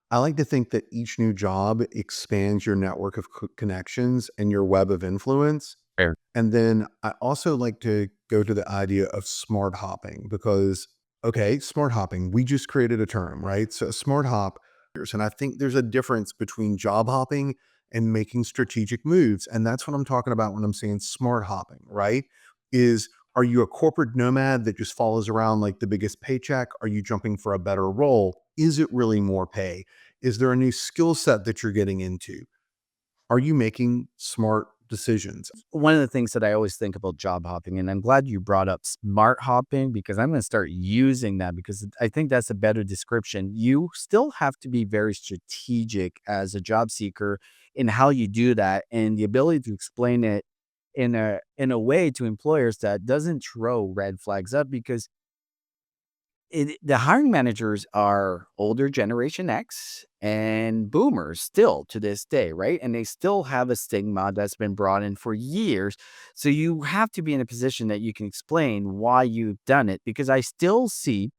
I like to think that each new job expands your network of connections and your web of influence. Fair. And then I also like to go to the idea of smart hopping because, okay, smart hopping, we just created a term, right? So smart hop, and I think there's a difference between job hopping and making strategic moves. And that's what I'm talking about when I'm saying smart hopping, right? Is are you a corporate nomad that just follows around like the biggest paycheck? Are you jumping for a better role? Is it really more pay? Is there a new skill set that you're getting into? Are you making smart decisions? One of the things that I always think about job hopping, and I'm glad you brought up smart hopping because I'm going to start using that because I think that's a better description. You still have to be very strategic as a job seeker in how you do that and the ability to explain it in a way to employers that doesn't throw red flags up because the hiring managers are older generation X and boomers still to this day, right? And they still have a stigma that's been brought in for years. So you have to be in a position that you can explain why you've done it because I still see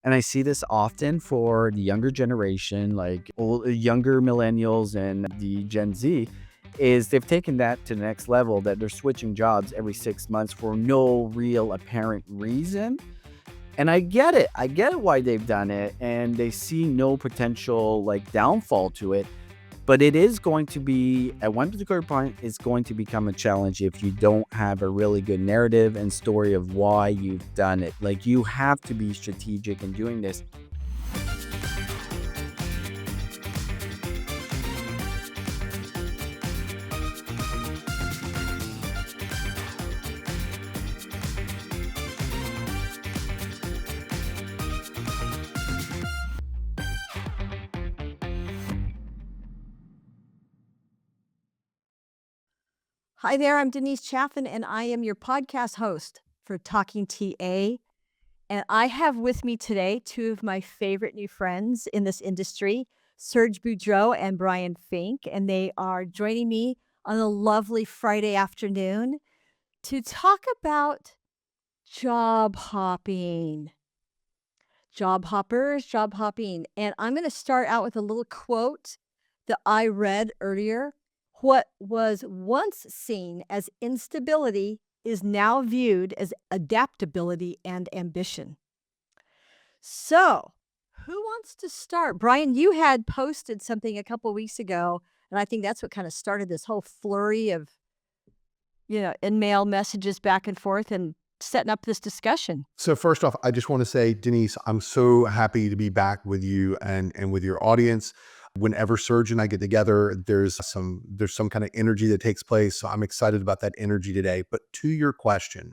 and I see this often for the younger generation, like younger millennials and the Gen Z, is they've taken that to the next level that they're switching jobs every 6 months for no real apparent reason. And I get it. I get it why they've done it. And they see no potential like downfall to it. But it is going to be, at one particular point, it's going to become a challenge if you don't have a really good narrative and story of why you've done it. Like you have to be strategic in doing this. Hi there, I'm Denise Chaffin, and I am your podcast host for Talking TA. And I have with me today two of my favorite new friends in this industry, Serge Boudreau and Brian Fink. And they are joining me on a lovely Friday afternoon to talk about job hopping. Job hoppers, job hopping. And I'm going to start out with a little quote that I read earlier. What was once seen as instability is now viewed as adaptability and ambition. So, who wants to start? Brian, you had posted something a couple weeks ago, and I think that's what kind of started this whole flurry of, in-mail messages back and forth and setting up this discussion. So first off, I just want to say, Denise, I'm so happy to be back with you and with your audience. Whenever Serge and I get together, there's some kind of energy that takes place. So I'm excited about that energy today. But to your question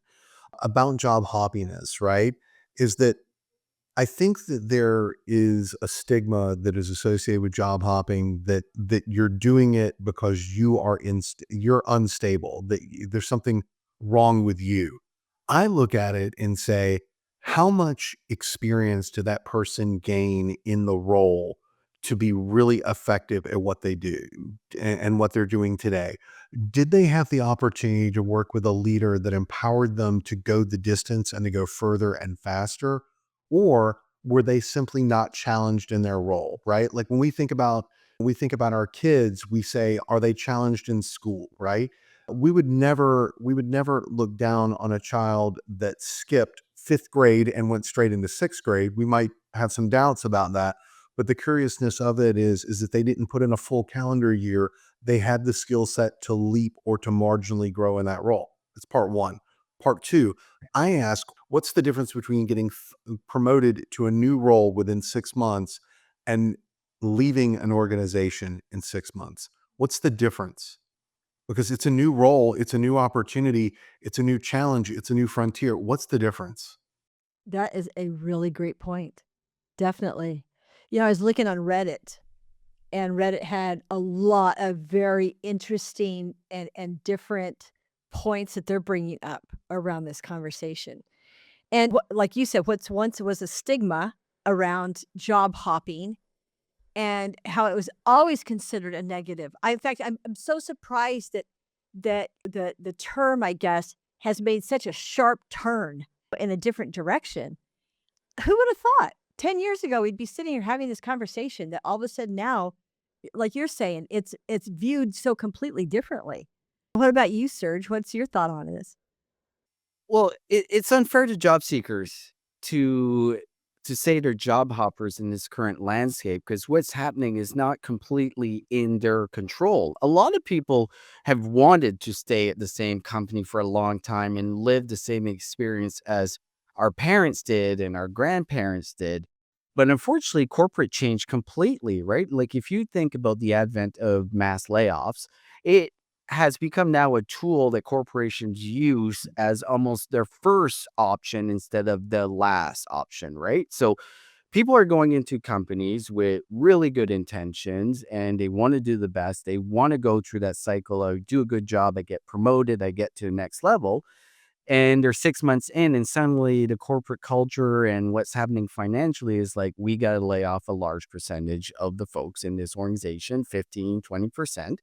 about job hoppiness, right? Is that I think that there is a stigma that is associated with job hopping that you're doing it because you're unstable, that there's something wrong with you. I look at it and say, how much experience did that person gain in the role to be really effective at what they do and what they're doing today? Did they have the opportunity to work with a leader that empowered them to go the distance and to go further and faster? Or were they simply not challenged in their role, right? Like when we think about our kids, we say, are they challenged in school, right? We would never look down on a child that skipped fifth grade and went straight into sixth grade. We might have some doubts about that. But the curiousness of it is that they didn't put in a full calendar year. They had the skill set to leap or to marginally grow in that role. That's part one. Part two, I ask, what's the difference between getting promoted to a new role within 6 months and leaving an organization in 6 months? What's the difference? Because it's a new role, it's a new opportunity, it's a new challenge, it's a new frontier. What's the difference? That is a really great point. Definitely. I was looking on Reddit, and Reddit had a lot of very interesting and different points that they're bringing up around this conversation. And like you said, what's once was a stigma around job hopping and how it was always considered a negative. In fact, I'm so surprised that the term, I guess, has made such a sharp turn in a different direction. Who would have thought? 10 years ago, we'd be sitting here having this conversation that all of a sudden now, like you're saying, it's viewed so completely differently. What about you, Serge? What's your thought on this? Well, it's unfair to job seekers to say they're job hoppers in this current landscape because what's happening is not completely in their control. A lot of people have wanted to stay at the same company for a long time and live the same experience as our parents did and our grandparents did. But unfortunately, corporate changed completely, right? Like if you think about the advent of mass layoffs, it has become now a tool that corporations use as almost their first option instead of the last option, right? So people are going into companies with really good intentions and they want to do the best. They want to go through that cycle of do a good job, I get promoted, I get to the next level. And they're 6 months in, and suddenly the corporate culture and what's happening financially is like, we got to lay off a large percentage of the folks in this organization, 15, 20%,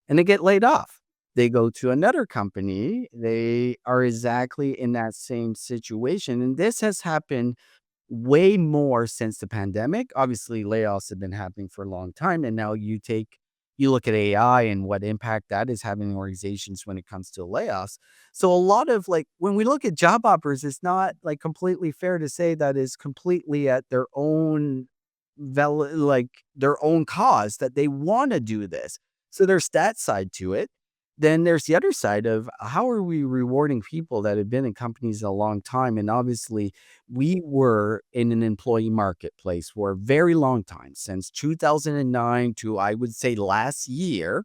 and they get laid off. They go to another company. They are exactly in that same situation. And this has happened way more since the pandemic. Obviously, layoffs have been happening for a long time. And now you look at AI and what impact that is having in organizations when it comes to layoffs. So a lot of like when we look at job hoppers, it's not like completely fair to say that is completely at their own like their own cause that they want to do this. So there's that side to it. Then there's the other side of how are we rewarding people that have been in companies a long time? And obviously, we were in an employee marketplace for a very long time, since 2009 to I would say last year.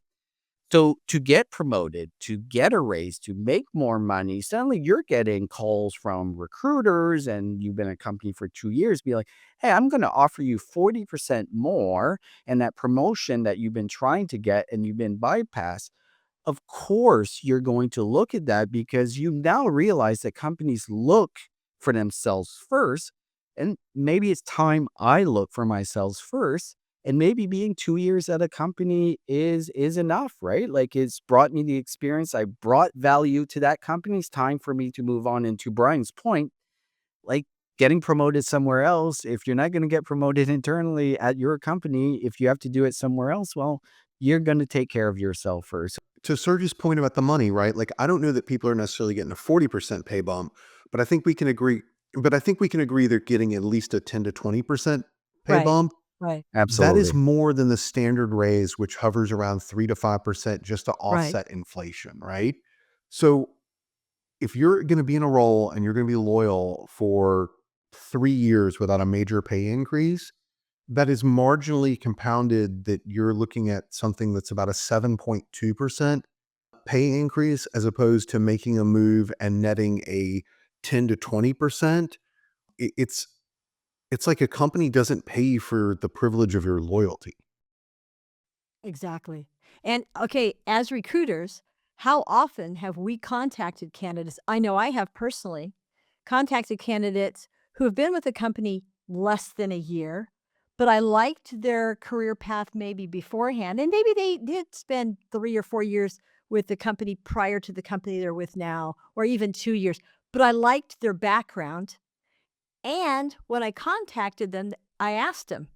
So to get promoted, to get a raise, to make more money, suddenly you're getting calls from recruiters and you've been a company for 2 years, be like, hey, I'm going to offer you 40% more. And that promotion that you've been trying to get and you've been bypassed, of course, you're going to look at that because you now realize that companies look for themselves first. And maybe it's time I look for myself first. And maybe being 2 years at a company is enough, right? Like it's brought me the experience. I brought value to that company. It's time for me to move on. And to Brian's point, like getting promoted somewhere else, if you're not going to get promoted internally at your company, if you have to do it somewhere else, well, you're going to take care of yourself first. To Serge's point about the money, right? Like, I don't know that people are necessarily getting a 40% pay bump, but I think we can agree. But I think we can agree they're getting at least a 10 to 20% pay Right. bump. Right. That is Absolutely. more than the standard raise, which hovers around 3 to 5% just to Right. offset inflation, right? So if you're going to be in a role and you're going to be loyal for 3 years without a major pay increase, that is marginally compounded that you're looking at something that's about a 7.2% pay increase as opposed to making a move and netting a 10 to 20%. It's like a company doesn't pay you for the privilege of your loyalty. Exactly. And okay, as recruiters, how often have we contacted candidates? I know I have personally contacted candidates who have been with a company less than a year, but I liked their career path maybe beforehand. And maybe they did spend 3 or 4 years with the company prior to the company they're with now, or even 2 years, but I liked their background. And when I contacted them, I asked them,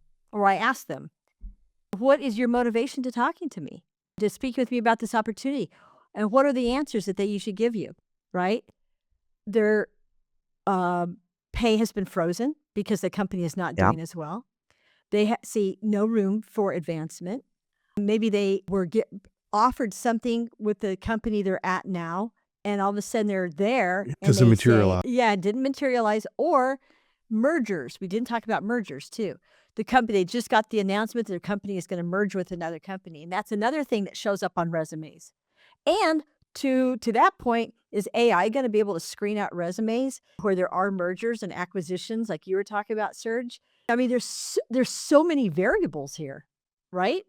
what is your motivation to talking to me, to speak with me about this opportunity? And what are the answers that they usually give you, right? Their pay has been frozen because the company is not Yeah. doing as well. They see no room for advancement. Maybe they were offered something with the company they're at now, and all of a sudden they're there and Doesn't they say, materialize. yeah, it didn't materialize. Or mergers. We didn't talk about mergers too. The company, they just got the announcement their company is going to merge with another company. And that's another thing that shows up on resumes. And to that point, is AI going to be able to screen out resumes where there are mergers and acquisitions like you were talking about, Serge? I mean, there's so many variables here, right?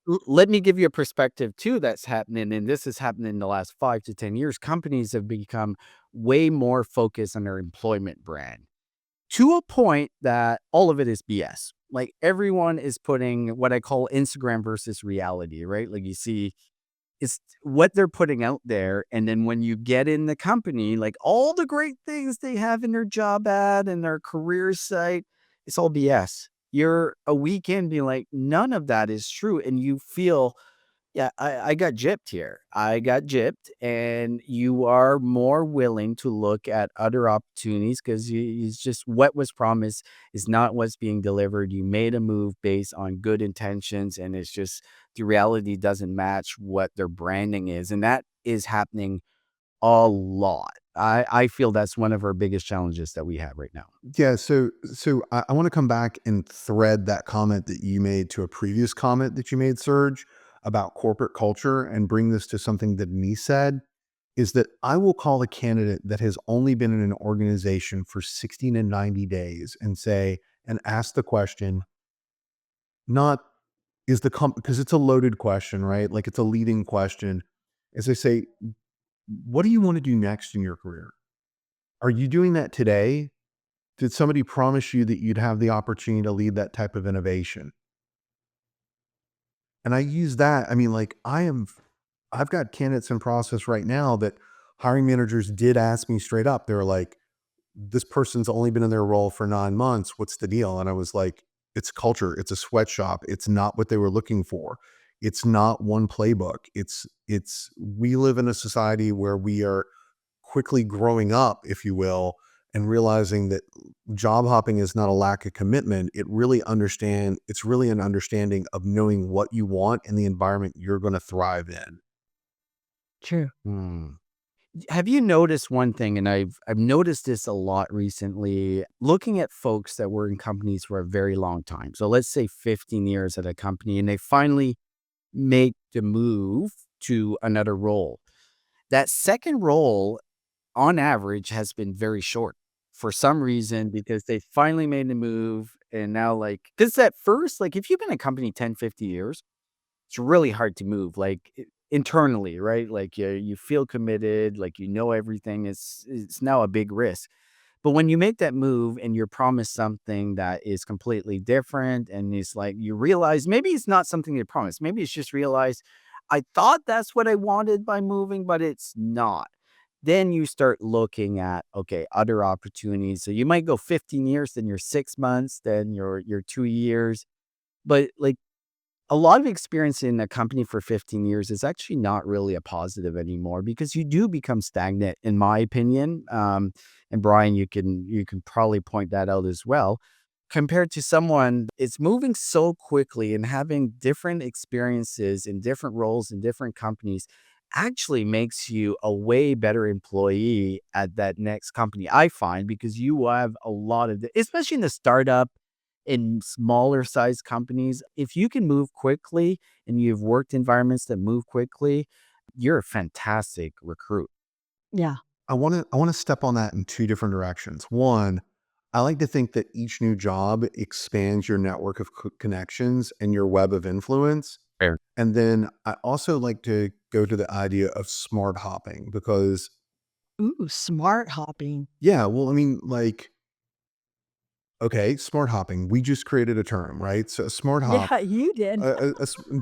Let me give you a perspective too that's happening, and this has happened in the last 5 to 10 years. Companies have become way more focused on their employment brand to a point that all of it is BS. Like everyone is putting what I call Instagram versus reality, right? Like you see, it's what they're putting out there. And then when you get in the company, like all the great things they have in their job ad and their career site, it's all BS. You're a week in being like, none of that is true. And you feel, yeah, I got gypped here. I got gypped, and you are more willing to look at other opportunities because it's just what was promised is not what's being delivered. You made a move based on good intentions, and it's just the reality doesn't match what their branding is. And that is happening a lot. I feel that's one of our biggest challenges that we have right now. Yeah, so I want to come back and thread that comment that you made to a previous comment that you made, Serge, about corporate culture, and bring this to something that Denise said, is that I will call a candidate that has only been in an organization for 60 to 90 days and say, and ask the question, not is the because it's a loaded question, right? Like it's a leading question. As I say, what do you want to do next in your career? Are you doing that today? Did somebody promise you that you'd have the opportunity to lead that type of innovation? And I use that. I mean, like I've got candidates in process right now that hiring managers did ask me straight up. They were like, this person's only been in their role for 9 months. What's the deal? And I was like, it's culture. It's a sweatshop. It's not what they were looking for. It's not one playbook. We live in a society where we are quickly growing up, if you will, and realizing that job hopping is not a lack of commitment. It's really an understanding of knowing what you want and the environment you're going to thrive in. True. Hmm. Have you noticed one thing, and I've noticed this a lot recently, looking at folks that were in companies for a very long time. So let's say 15 years at a company, and they finally make the move to another role. That second role, on average, has been very short for some reason because they finally made the move. And now, like, because at first, like, if you've been in a company 10, 50 years, it's really hard to move, like, internally, right? Like, you feel committed, like, you know everything. It's now a big risk. But when you make that move and you're promised something that is completely different, and it's like you realize maybe it's not something they promised. Maybe it's just realize I thought that's what I wanted by moving, but it's not. Then you start looking at, okay, other opportunities. So you might go 15 years, then you're 6 months, then you're 2 years. But like a lot of experience in a company for 15 years is actually not really a positive anymore because you do become stagnant, in my opinion. And Brian, you can probably point that out as well. Compared to someone, it's moving so quickly and having different experiences in different roles in different companies actually makes you a way better employee at that next company. I find because you have a lot of, especially in the startup in smaller size companies, if you can move quickly and you've worked environments that move quickly, you're a fantastic recruit. Yeah. I want to step on that in two different directions. One, I like to think that each new job expands your network of connections and your web of influence. Fair. And then I also like to go to the idea of smart hopping because, Ooh, smart hopping. yeah, well, I mean, like, okay, smart hopping. We just created a term, right? So a smart hop. Yeah, you did.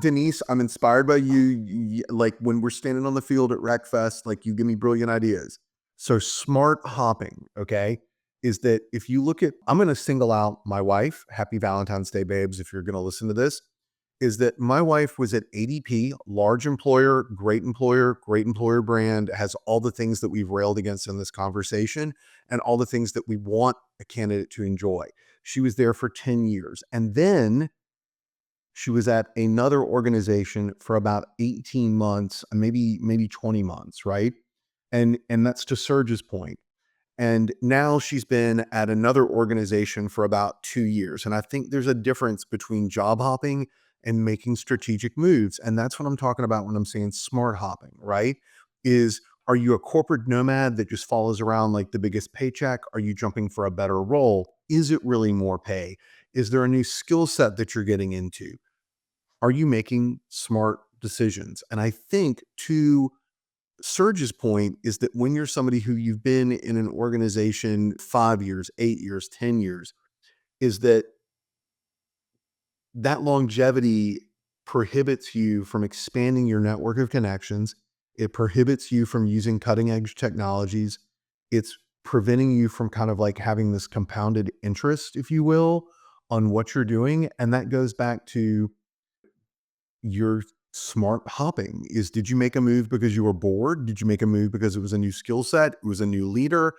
Denise, I'm inspired by you. Like when we're standing on the field at RecFest, like you give me brilliant ideas. So smart hopping, okay, is that if you look at, I'm going to single out my wife. Happy Valentine's Day, babes, if you're going to listen to this. Is that my wife was at ADP, large employer, great employer brand, has all the things that we've railed against in this conversation and all the things that we want a candidate to enjoy. She was there for 10 years. And then she was at another organization for about 18 months, maybe 20 months, right? And that's to Serge's point. And now she's been at another organization for about 2 years. And I think there's a difference between job hopping and making strategic moves. And that's what I'm talking about when I'm saying smart hopping, right? Are you a corporate nomad that just follows around like the biggest paycheck? Are you jumping for a better role? Is it really more pay? Is there a new skill set that you're getting into? Are you making smart decisions? And I think to Serge's point is that when you're somebody who you've been in an organization 5 years, 8 years, 10 years, is that longevity prohibits you from expanding your network of connections. It prohibits you from using cutting edge technologies. It's preventing you from kind of like having this compounded interest, if you will, on what you're doing. And that goes back to your smart hopping. Is did you make a move because you were bored? Did you make a move because it was a new skill set? It was a new leader?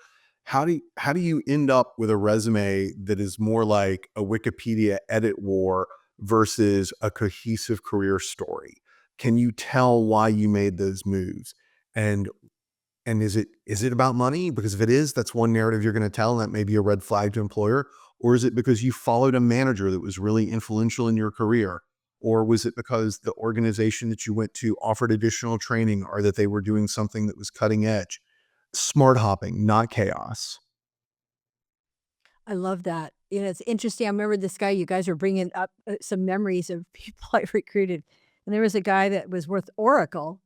How do you end up with a resume that is more like a Wikipedia edit war versus a cohesive career story? Can you tell why you made those moves? And and is it about money? Because if it is, that's one narrative you're going to tell, and that may be a red flag to employer. Or is it because you followed a manager that was really influential in your career? Or was it because the organization that you went to offered additional training, or that they were doing something that was cutting edge? Smart hopping, not chaos. I love that. It's interesting. I remember this guy, you guys were bringing up some memories of people I recruited. And there was a guy that was with Oracle,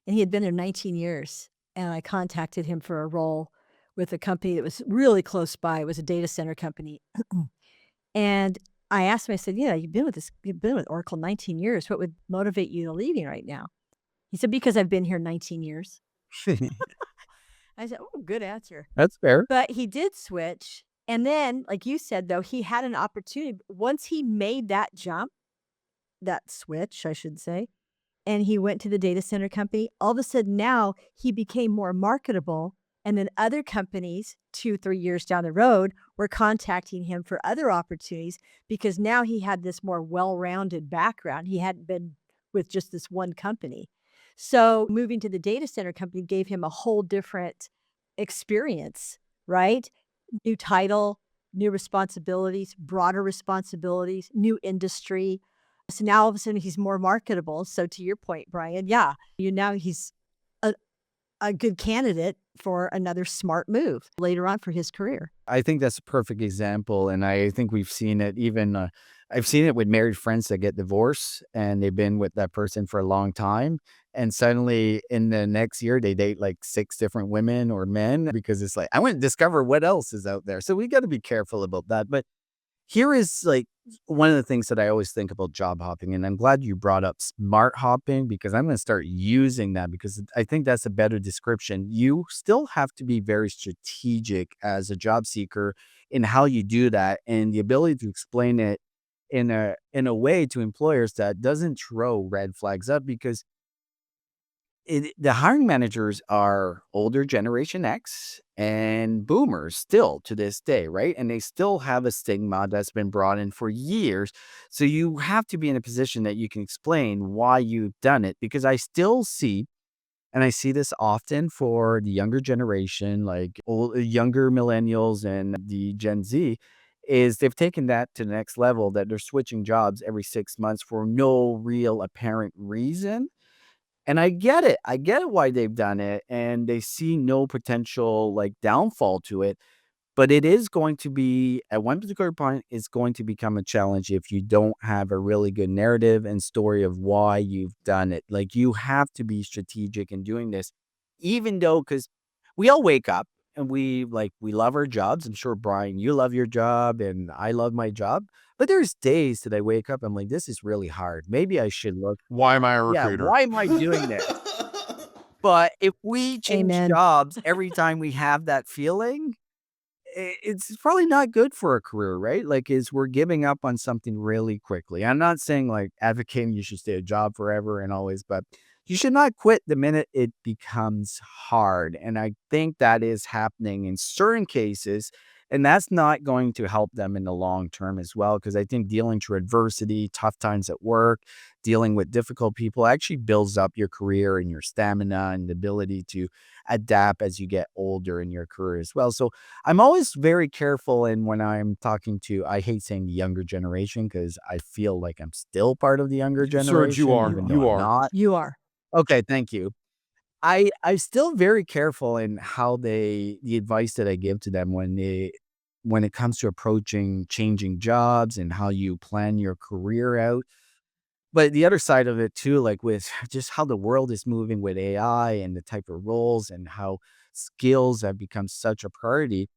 and he had been there 19 years. And I contacted him for a role with a company that was really close by. It was a data center company. And I asked him, I said, yeah, you've been with Oracle 19 years. What would motivate you to leaving right now? He said, because I've been here 19 years. I said, oh, good answer. That's fair. But he did switch, and then, like you said, though, he had an opportunity once he made that jump, that switch, I should say, and he went to the data center company, all of a sudden now he became more marketable, and then other companies 2, 3 years down the road were contacting him for other opportunities because now he had this more well-rounded background. He hadn't been with just this one company. So moving to the data center company gave him a whole different experience, right? New title, new responsibilities, new industry. So now all of a sudden he's more marketable. So to your point, Brian, yeah, he's a, a good candidate for another smart move later on for his career. I think that's a perfect example, and I think we've seen it even, I've seen it with married friends that get divorced, and they've been with that person for a long time, and suddenly in the next year, they date, like, 6 different women or men because it's like, "I want to discover what else is out there." So we gotta be careful about that, but here is like one of the things that I always think about job hopping, and I'm glad you brought up smart hopping because I'm going to start using that because I think that's a better description. You still have to be very strategic as a job seeker in how you do that, and the ability to explain it in a way to employers that doesn't throw red flags up because the hiring managers are older Generation X and boomers still to this day, right? And they still have a stigma that's been brought in for years. So you have to be in a position that you can explain why you've done it because I still see, and I see this often for the younger generation, like younger millennials and the Gen Z, is they've taken that to the next level that they're switching jobs every 6 months for no real apparent reason, and I get it. I get it why they've done it, and they see no potential, like, downfall to it, but it is going to be at one particular point, it's going to become a challenge if you don't have a really good narrative and story of why you've done it. Like, you have to be strategic in doing this, even though, because we all wake up and we love our jobs. I'm sure, Brian, you love your job, and I love my job, but there's days that I wake up, I'm like, "This is really hard. Maybe I should look." Why am I a Yeah, recruiter? why am I doing this? But if we change Amen. jobs every time we have that feeling, it's probably not good for a career, right? Like, is we're giving up on something really quickly. I'm not saying like advocating you should stay a job forever and always, but you should not quit the minute it becomes hard. And I think that is happening in certain cases. And that's not going to help them in the long term as well. Because I think dealing through adversity, tough times at work, dealing with difficult people actually builds up your career and your stamina and the ability to adapt as you get older in your career as well. So I'm always very careful in when I'm talking to, I hate saying the younger generation because I feel like I'm still part of the younger Serge, you generation, are. even though You I'm are. not. You are. Okay, thank you. I'm still very careful in how the advice that I give to them when it comes to approaching changing jobs and how you plan your career out. But the other side of it too, like with just how the world is moving with AI and the type of roles and how skills have become such a priority,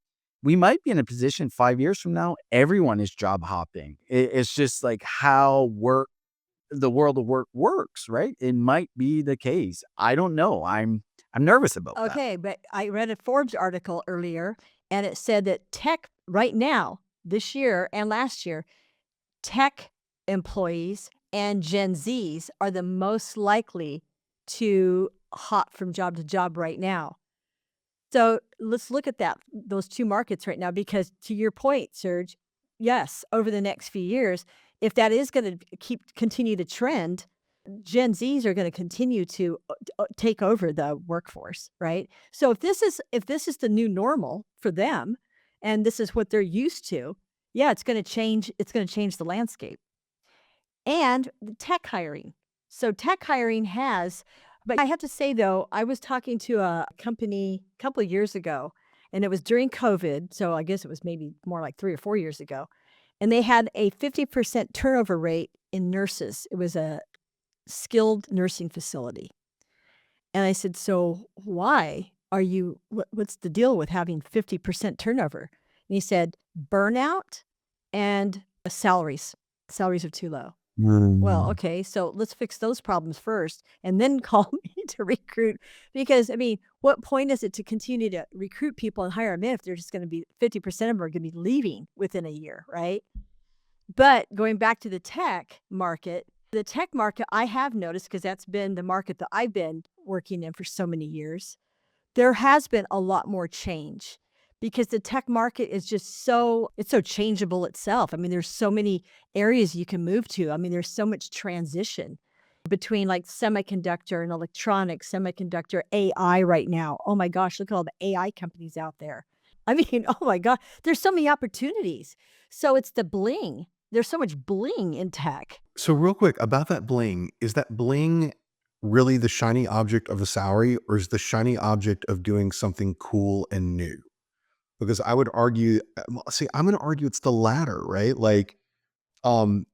we might be in a position 5 years from now, everyone is job hopping. It's just like how the world of work works, right? It might be the case. I don't know. I'm nervous about that. Okay, but I read a Forbes article earlier, and it said that tech right now, this year and last year, tech employees and Gen Zs are the most likely to hop from job to job right now. So let's look at those two markets right now, because to your point, Serge, yes, over the next few years, if that is going to continue to trend, Gen Zs are going to continue to take over the workforce, right? So if this is the new normal for them, and this is what they're used to, yeah, it's going to change. It's going to change the landscape. And the tech hiring. So tech hiring has, but I have to say though, I was talking to a company a couple of years ago, and it was during COVID. So I guess it was maybe more like 3 or 4 years ago. And they had a 50% turnover rate in nurses. It was a skilled nursing facility. And I said, so why what's the deal with having 50% turnover? And he said, burnout and salaries. Salaries are too low. Well, okay, so let's fix those problems first and then call me to recruit. Because, I mean, what point is it to continue to recruit people and hire them in if they're just going to be 50% of them are going to be leaving within a year, right? But going back to the tech market, I have noticed, because that's been the market that I've been working in for so many years, there has been a lot more change, because the tech market is just it's so changeable itself. I mean, there's so many areas you can move to. I mean, there's so much transition between like semiconductor and electronics, semiconductor AI right now. Oh my gosh, look at all the AI companies out there. I mean, oh my God, there's so many opportunities. So it's the bling. There's so much bling in tech. So real quick about that bling, is that bling really the shiny object of a salary, or is the shiny object of doing something cool and new? Because I would argue, I'm going to argue it's the latter, right? Like, um,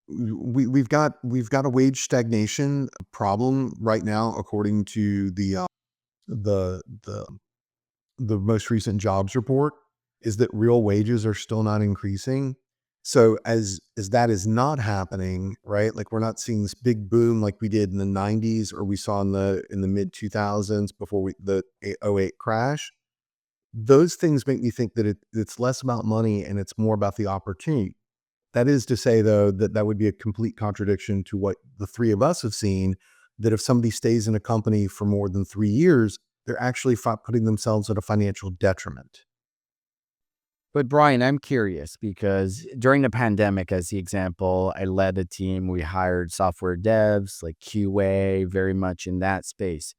we've got a wage stagnation problem right now, according to the the the most recent jobs report, is that real wages are still not increasing. So as that is not happening, right? Like we're not seeing this big boom like we did in the 90s, or we saw in the mid 2000s before the '08 crash. Those things make me think that it's less about money and it's more about the opportunity. That is to say, though, that that would be a complete contradiction to what the three of us have seen, that if somebody stays in a company for more than 3 years, they're actually putting themselves at a financial detriment. But Brian, I'm curious because during the pandemic, as the example, I led a team. We hired software devs, like QA, very much in that space.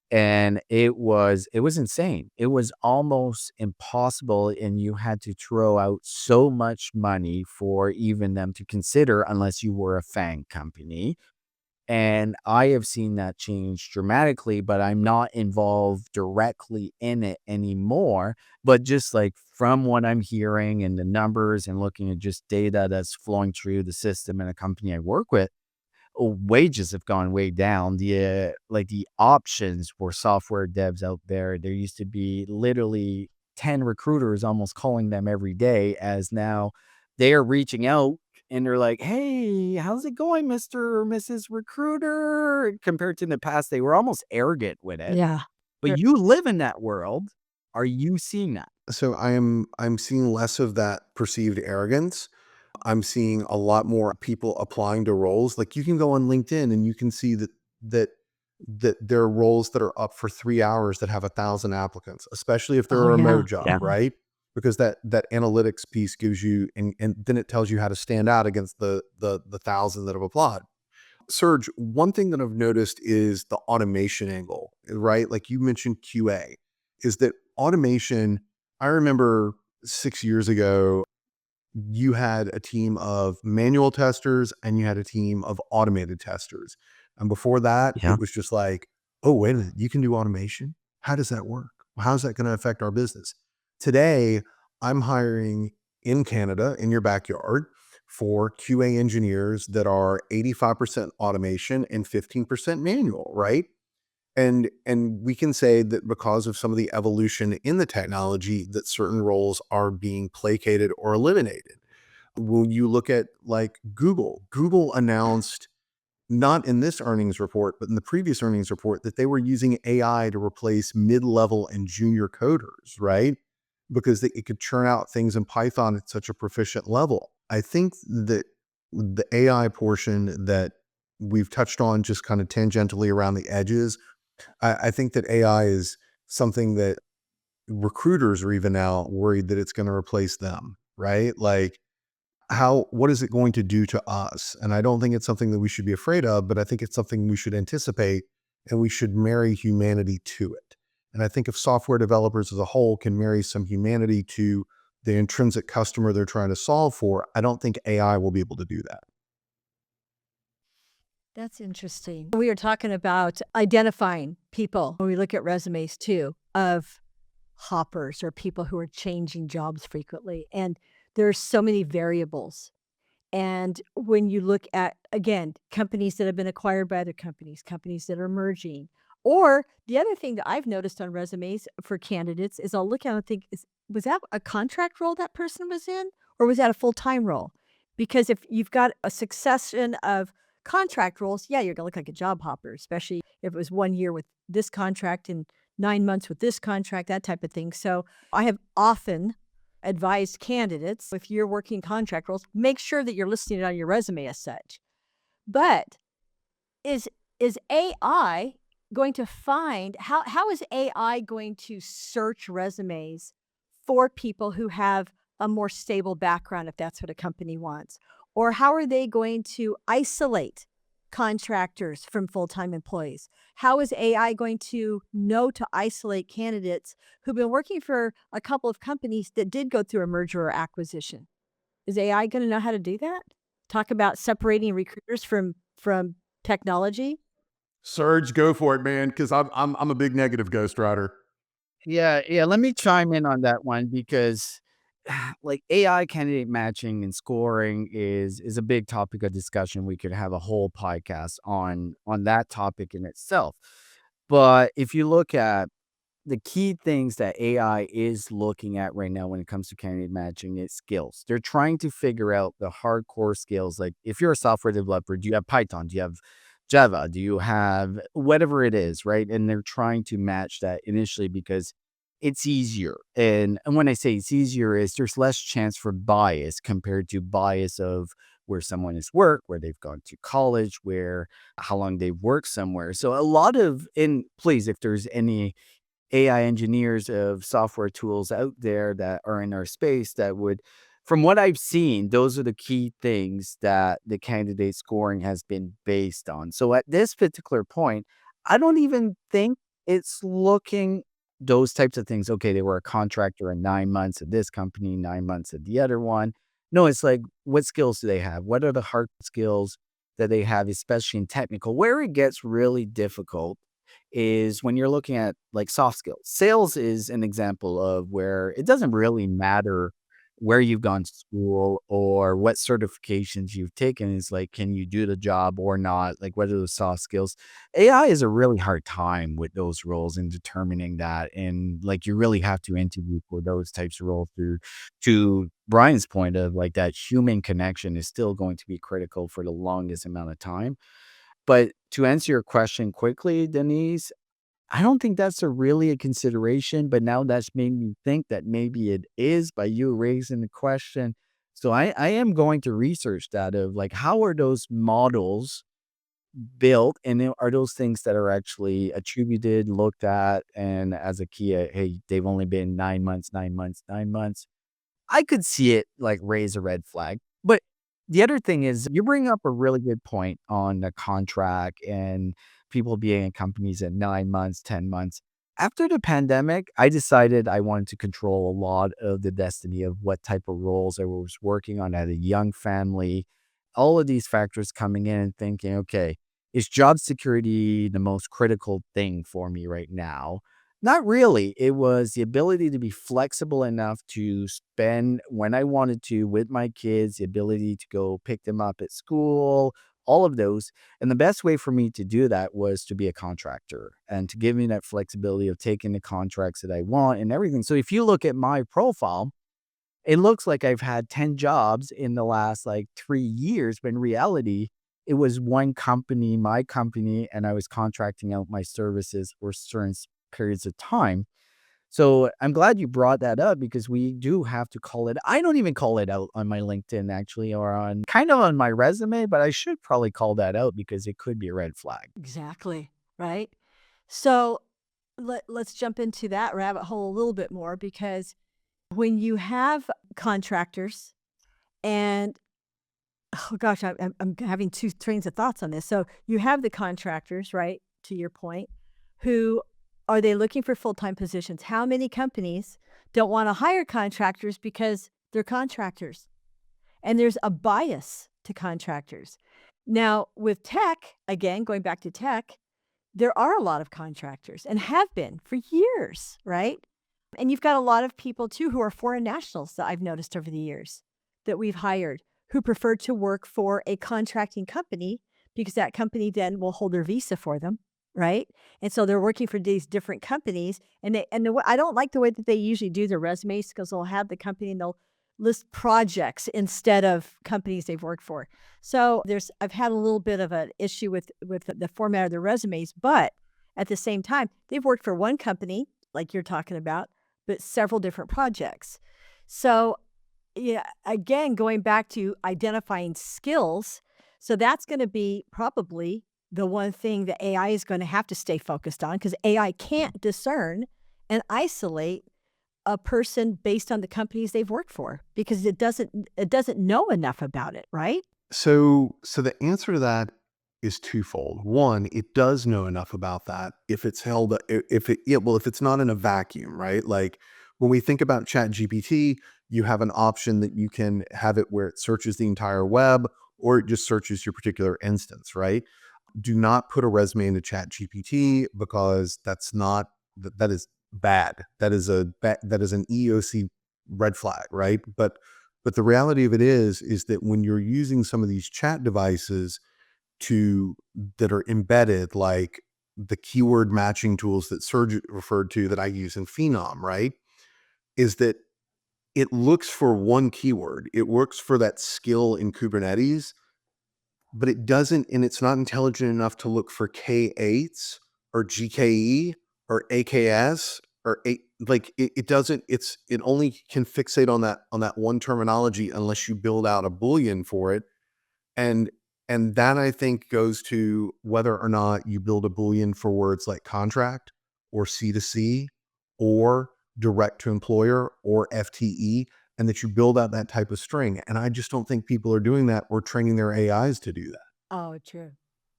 And it was insane. It was almost impossible, and you had to throw out so much money for even them to consider, unless you were a FANG company. And I have seen that change dramatically, but I'm not involved directly in it anymore. But just like from what I'm hearing and the numbers and looking at just data that's flowing through the system in a company I work with, wages have gone way down. The options for software devs out there used to be literally 10 recruiters almost calling them every day, as now they are reaching out and they're like, "Hey, how's it going, Mr. or Mrs. Recruiter?" Compared to in the past, they were almost arrogant with it. Yeah. But you live in that world. Are you seeing that? So I'm seeing less of that perceived arrogance. I'm seeing a lot more people applying to roles. Like you can go on LinkedIn and you can see that there are roles that are up for 3 hours that have 1,000 applicants, especially if they're Oh, a yeah. remote job, Yeah. right? Because that analytics piece gives you, and then it tells you how to stand out against the thousand that have applied. Serge, one thing that I've noticed is the automation angle, right? Like you mentioned QA, is that automation. I remember 6 years ago, you had a team of manual testers and you had a team of automated testers. And before that, Yeah. it was just like, oh, wait a minute, you can do automation? How does that work? How's that going to affect our business? Today, I'm hiring in Canada, in your backyard, for QA engineers that are 85% automation and 15% manual, right? And we can say that because of some of the evolution in the technology, that certain roles are being placated or eliminated. When you look at like Google announced, not in this earnings report, but in the previous earnings report, that they were using AI to replace mid-level and junior coders, right? because it could churn out things in Python at such a proficient level. I think that the AI portion that we've touched on just kind of tangentially around the edges, I think that AI is something that recruiters are even now worried that it's going to replace them, right? Like, what is it going to do to us? And I don't think it's something that we should be afraid of, but I think it's something we should anticipate, and we should marry humanity to it. And I think if software developers as a whole can marry some humanity to the intrinsic customer they're trying to solve for, I don't think AI will be able to do that. That's interesting. We are talking about identifying people when we look at resumes too of hoppers or people who are changing jobs frequently. And there's so many variables. And when you look at, again, companies that have been acquired by other companies, companies that are merging, or the other thing that I've noticed on resumes for candidates is I'll look at it and think, was that a contract role that person was in, or was that a full-time role? Because if you've got a succession of contract roles, yeah, you're gonna look like a job hopper, especially if it was 1 year with this contract and 9 months with this contract, that type of thing. So I have often advised candidates, if you're working contract roles, make sure that you're listing it on your resume as such. But is AI going to find how is AI going to search resumes for people who have a more stable background if that's what a company wants? Or how are they going to isolate contractors from full-time employees? How is AI going to know to isolate candidates who've been working for a couple of companies that did go through a merger or acquisition? Is AI going to know how to do that? Talk about separating recruiters from technology. Serge, go for it, man, because I'm a big negative ghostwriter. Yeah. Let me chime in on that one because, like AI candidate matching and scoring is a big topic of discussion. We could have a whole podcast on that topic in itself. But if you look at the key things that AI is looking at right now when it comes to candidate matching, it's skills. They're trying to figure out the hardcore skills. Like if you're a software developer, do you have Python? Do you have Java? Do you have whatever it is, right? And they're trying to match that initially because it's easier. And when I say it's easier, is there's less chance for bias compared to bias of where someone has worked, where they've gone to college, where how long they've worked somewhere. So a lot of, and please, if there's any AI engineers of software tools out there that are in our space that would, from what I've seen, those are the key things that the candidate scoring has been based on. So at this particular point, I don't even think it's looking those types of things. Okay, they were a contractor in 9 months at this company, 9 months at the other one. No, it's like, what skills do they have? What are the hard skills that they have, especially in technical? Where it gets really difficult is when you're looking at like soft skills. Sales is an example of where it doesn't really matter where you've gone to school or what certifications you've taken. Is like, can you do the job or not? Like, what are the soft skills? AI is a really hard time with those roles and determining that. And like, you really have to interview for those types of roles through to Brian's point of like that human connection is still going to be critical for the longest amount of time. But to answer your question quickly, Denise, I don't think that's really a consideration, but now that's made me think that maybe it is by you raising the question. So I am going to research that of like, how are those models built? And are those things that are actually attributed, looked at, and as a key, hey, they've only been 9 months, 9 months, 9 months. I could see it like raise a red flag. But the other thing is you bring up a really good point on the contract and people being in companies at 9 months, 10 months. After the pandemic, I decided I wanted to control a lot of the destiny of what type of roles I was working on. I had a young family, all of these factors coming in and thinking, okay, is job security the most critical thing for me right now? Not really. It was the ability to be flexible enough to spend when I wanted to with my kids, the ability to go pick them up at school, all of those. And the best way for me to do that was to be a contractor and to give me that flexibility of taking the contracts that I want and everything. So if you look at my profile, it looks like I've had 10 jobs in the last like 3 years, but in reality, it was one company, my company, and I was contracting out my services for certain periods of time. So I'm glad you brought that up because we do have to call it. I don't even call it out on my LinkedIn actually, or on kind of on my resume, but I should probably call that out because it could be a red flag. Exactly. Right. So let's jump into that rabbit hole a little bit more because when you have contractors and oh gosh, I'm having two trains of thoughts on this. So you have the contractors, right? To your point, who are they looking for full-time positions? How many companies don't want to hire contractors because they're contractors? And there's a bias to contractors. Now, with tech, again, going back to tech, there are a lot of contractors and have been for years, right? And you've got a lot of people too who are foreign nationals that I've noticed over the years that we've hired who prefer to work for a contracting company because that company then will hold their visa for them, right? And so they're working for these different companies, and I don't like the way that they usually do their resumes because they'll have the company and they'll list projects instead of companies they've worked for. So I've had a little bit of an issue with the format of their resumes, but at the same time, they've worked for one company like you're talking about, but several different projects. So yeah, again, going back to identifying skills, so that's going to be probably the one thing that AI is going to have to stay focused on because AI can't discern and isolate a person based on the companies they've worked for because it doesn't know enough about it, right? So the answer to that is twofold. One, it does know enough about that if it's held, if it, yeah, well, if it's not in a vacuum, right? Like when we think about Chat GPT, you have an option that you can have it where it searches the entire web or it just searches your particular instance, right? Do not put a resume into Chat GPT because that is bad. That is an EOC red flag, right? But the reality of it is that when you're using some of these chat devices that are embedded, like the keyword matching tools that Serge referred to that I use in Phenom, right? Is that it looks for one keyword. It works for that skill in Kubernetes, but it doesn't, and it's not intelligent enough to look for K8s or GKE or AKS or it doesn't, it only can fixate on that one terminology unless you build out a Boolean for it. And that I think goes to whether or not you build a Boolean for words like contract or C2C or direct to employer or FTE, and that you build out that type of string. And I just don't think people are doing that or training their AIs to do that. Oh, true.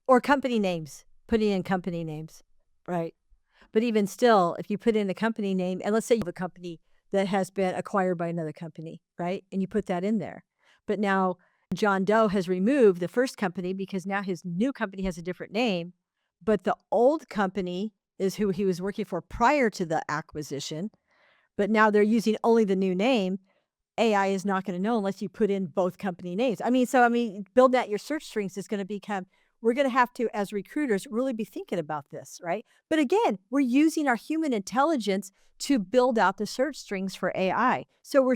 Or company names, putting in company names, right? But even still, if you put in a company name, and let's say you have a company that has been acquired by another company, right? And you put that in there. But now John Doe has removed the first company because now his new company has a different name, but the old company is who he was working for prior to the acquisition. But now they're using only the new name. AI is not going to know unless you put in both company names. Building out your search strings is going to become, we're going to have to, as recruiters, really be thinking about this, right? But again, we're using our human intelligence to build out the search strings for AI. So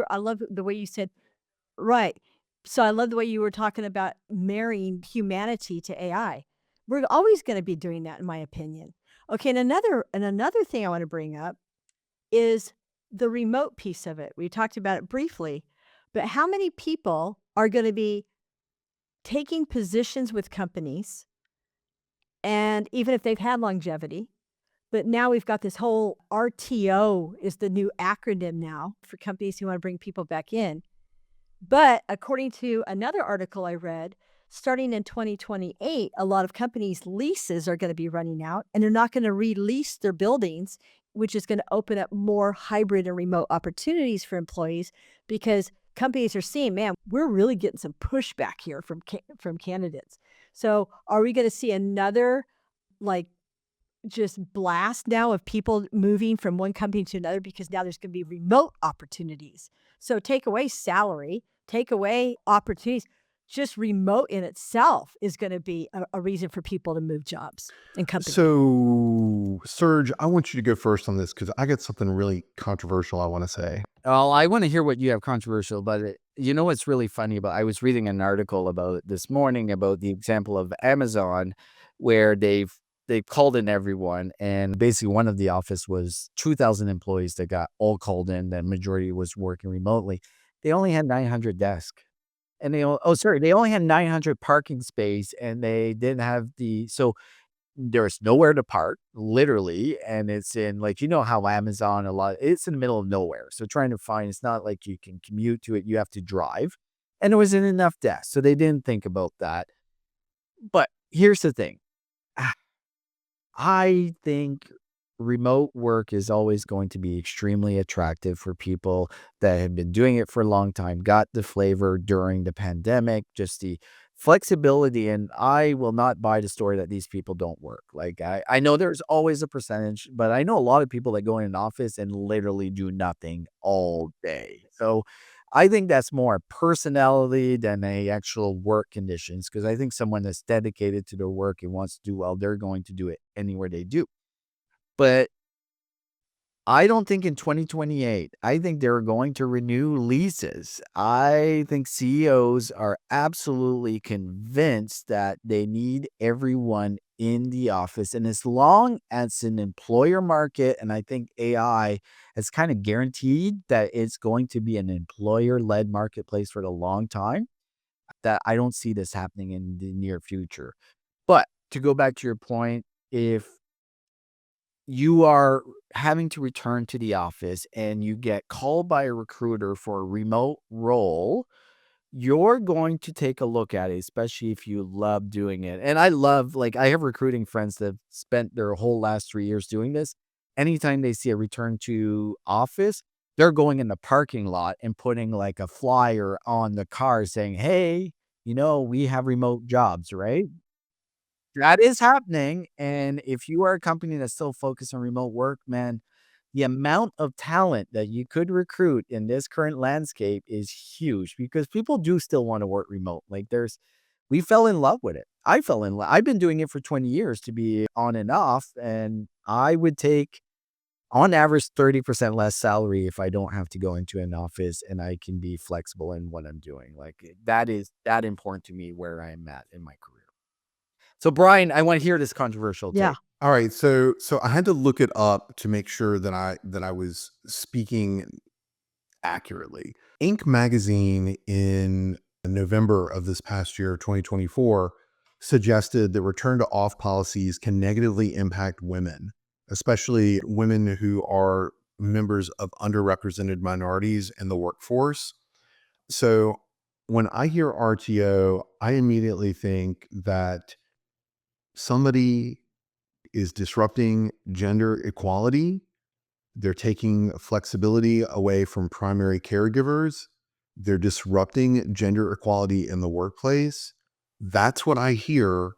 I love the way you said, right. So I love the way you were talking about marrying humanity to AI. We're always going to be doing that, in my opinion. Okay, and another thing I want to bring up is the remote piece of it. We talked about it briefly, but how many people are going to be taking positions with companies, and even if they've had longevity, but now we've got this whole RTO is the new acronym now for companies who want to bring people back in. But according to another article I read, starting in 2028, a lot of companies' leases are going to be running out and they're not going to release their buildings, which is going to open up more hybrid and remote opportunities for employees because companies are seeing, man, we're really getting some pushback here from candidates. So are we going to see another like just blast now of people moving from one company to another because now there's going to be remote opportunities? So take away salary, take away opportunities. Just remote in itself is going to be a reason for people to move jobs and companies. So, Serge, I want you to go first on this because I got something really controversial I want to say. Well, I want to hear what you have controversial, but you know what's really funny about? I was reading an article about it this morning about the example of Amazon, where they've they called in everyone, and basically one of the office was 2,000 employees that got all called in. The majority was working remotely. They only had 900 desks. And they only had 900 parking space, and they didn't have so there's nowhere to park, literally, and it's in, like, how Amazon, it's in the middle of nowhere. So trying to find, it's not like you can commute to it, you have to drive. And there wasn't enough desks, so they didn't think about that. But here's the thing. I think remote work is always going to be extremely attractive for people that have been doing it for a long time, got the flavor during the pandemic, just the flexibility. And I will not buy the story that these people don't work. Like, I know there's always a percentage, but I know a lot of people that go in an office and literally do nothing all day. So I think that's more a personality than a actual work conditions, because I think someone that's dedicated to their work and wants to do well, they're going to do it anywhere they do. But I don't think in 2028, I think they're going to renew leases. I think CEOs are absolutely convinced that they need everyone in the office. And as long as an employer market, and I think AI has kind of guaranteed that it's going to be an employer-led marketplace for the long time, that I don't see this happening in the near future. But to go back to your point, if you are having to return to the office and you get called by a recruiter for a remote role, you're going to take a look at it, especially if you love doing it. And I have recruiting friends that have spent their whole last 3 years doing this. Anytime they see a return to office, they're going in the parking lot and putting like a flyer on the car saying, hey, we have remote jobs, right? That is happening, and if you are a company that's still focused on remote work, man, the amount of talent that you could recruit in this current landscape is huge, because people do still wanna work remote. Like, we fell in love with it. I fell in love. I've been doing it for 20 years, to be on and off, and I would take, on average, 30% less salary if I don't have to go into an office and I can be flexible in what I'm doing. Like, that is that important to me where I'm at in my career. So, Brian, I want to hear this controversial Yeah. take. All right, so I had to look it up to make sure that I was speaking accurately. Inc. magazine in November of this past year, 2024, suggested that return to off policies can negatively impact women, especially women who are members of underrepresented minorities in the workforce. So when I hear RTO, I immediately think that somebody is disrupting gender equality. They're taking flexibility away from primary caregivers. They're disrupting gender equality in the workplace. That's what I hear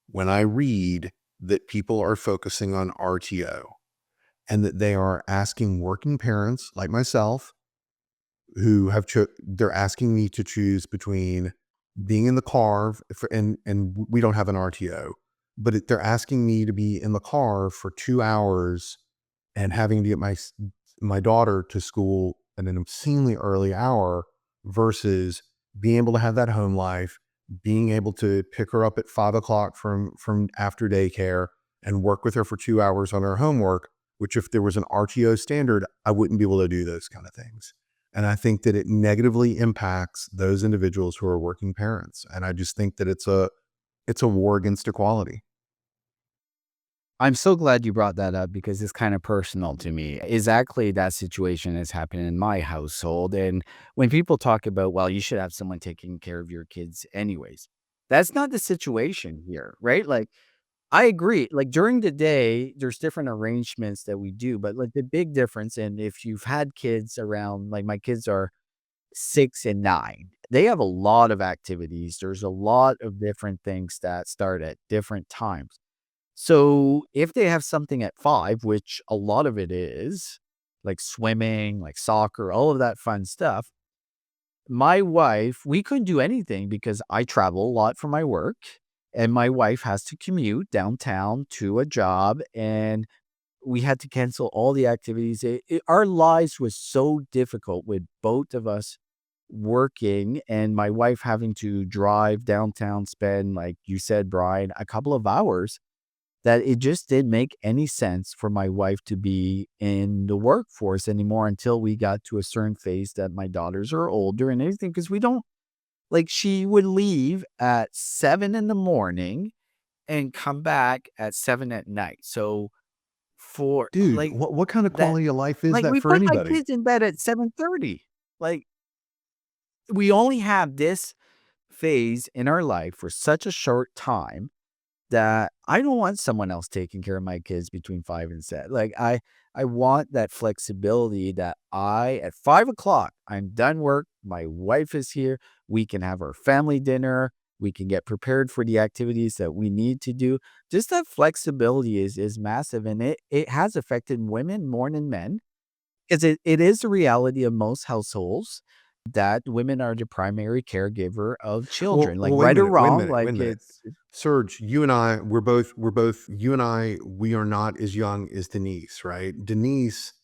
when I read that people are focusing on RTO, and that they are asking working parents like myself who have they're asking me to choose between being in the car and we don't have an RTO, but they're asking me to be in the car for 2 hours and having to get my daughter to school at an obscenely early hour versus being able to have that home life, being able to pick her up at 5 o'clock from after daycare and work with her for 2 hours on her homework, which if there was an RTO standard, I wouldn't be able to do those kind of things. And I think that it negatively impacts those individuals who are working parents. And I just think that it's a war against equality. I'm so glad you brought that up, because it's kind of personal to me. Exactly, that situation is happening in my household. And when people talk about, well, you should have someone taking care of your kids anyways, that's not the situation here, right? Like, I agree. Like, during the day, there's different arrangements that we do, but like the big difference, and if you've had kids around, like my kids are 6 and 9, they have a lot of activities. There's a lot of different things that start at different times. So if they have something at 5, which a lot of it is, like swimming, like soccer, all of that fun stuff, my wife, we couldn't do anything because I travel a lot for my work, and my wife has to commute downtown to a job, and we had to cancel all the activities. Our lives was so difficult with both of us working and my wife having to drive downtown, spend, like you said, Brian, a couple of hours. that it just didn't make any sense for my wife to be in the workforce anymore until we got to a certain phase that my daughters are older and everything. Because we don't like she would leave at 7 in the morning and come back at 7 at night. So for Dude, like what kind of that, quality of life is like that we for put my anybody? kids in bed at 7:30. Like we only have this phase in our life for such a short time that I don't want someone else taking care of my kids between 5 and 7. Like, I want that flexibility that at 5 o'clock, I'm done work, my wife is here, we can have our family dinner, we can get prepared for the activities that we need to do. Just that flexibility is massive, and it has affected women more than men, 'cause it is the reality of most households that women are the primary caregiver of children, like, Wait a right or minute, wait a wrong, minute, wait a like, minute. it's Serge, you and I, we're both, you and I, we are not as young as Denise, right? Denise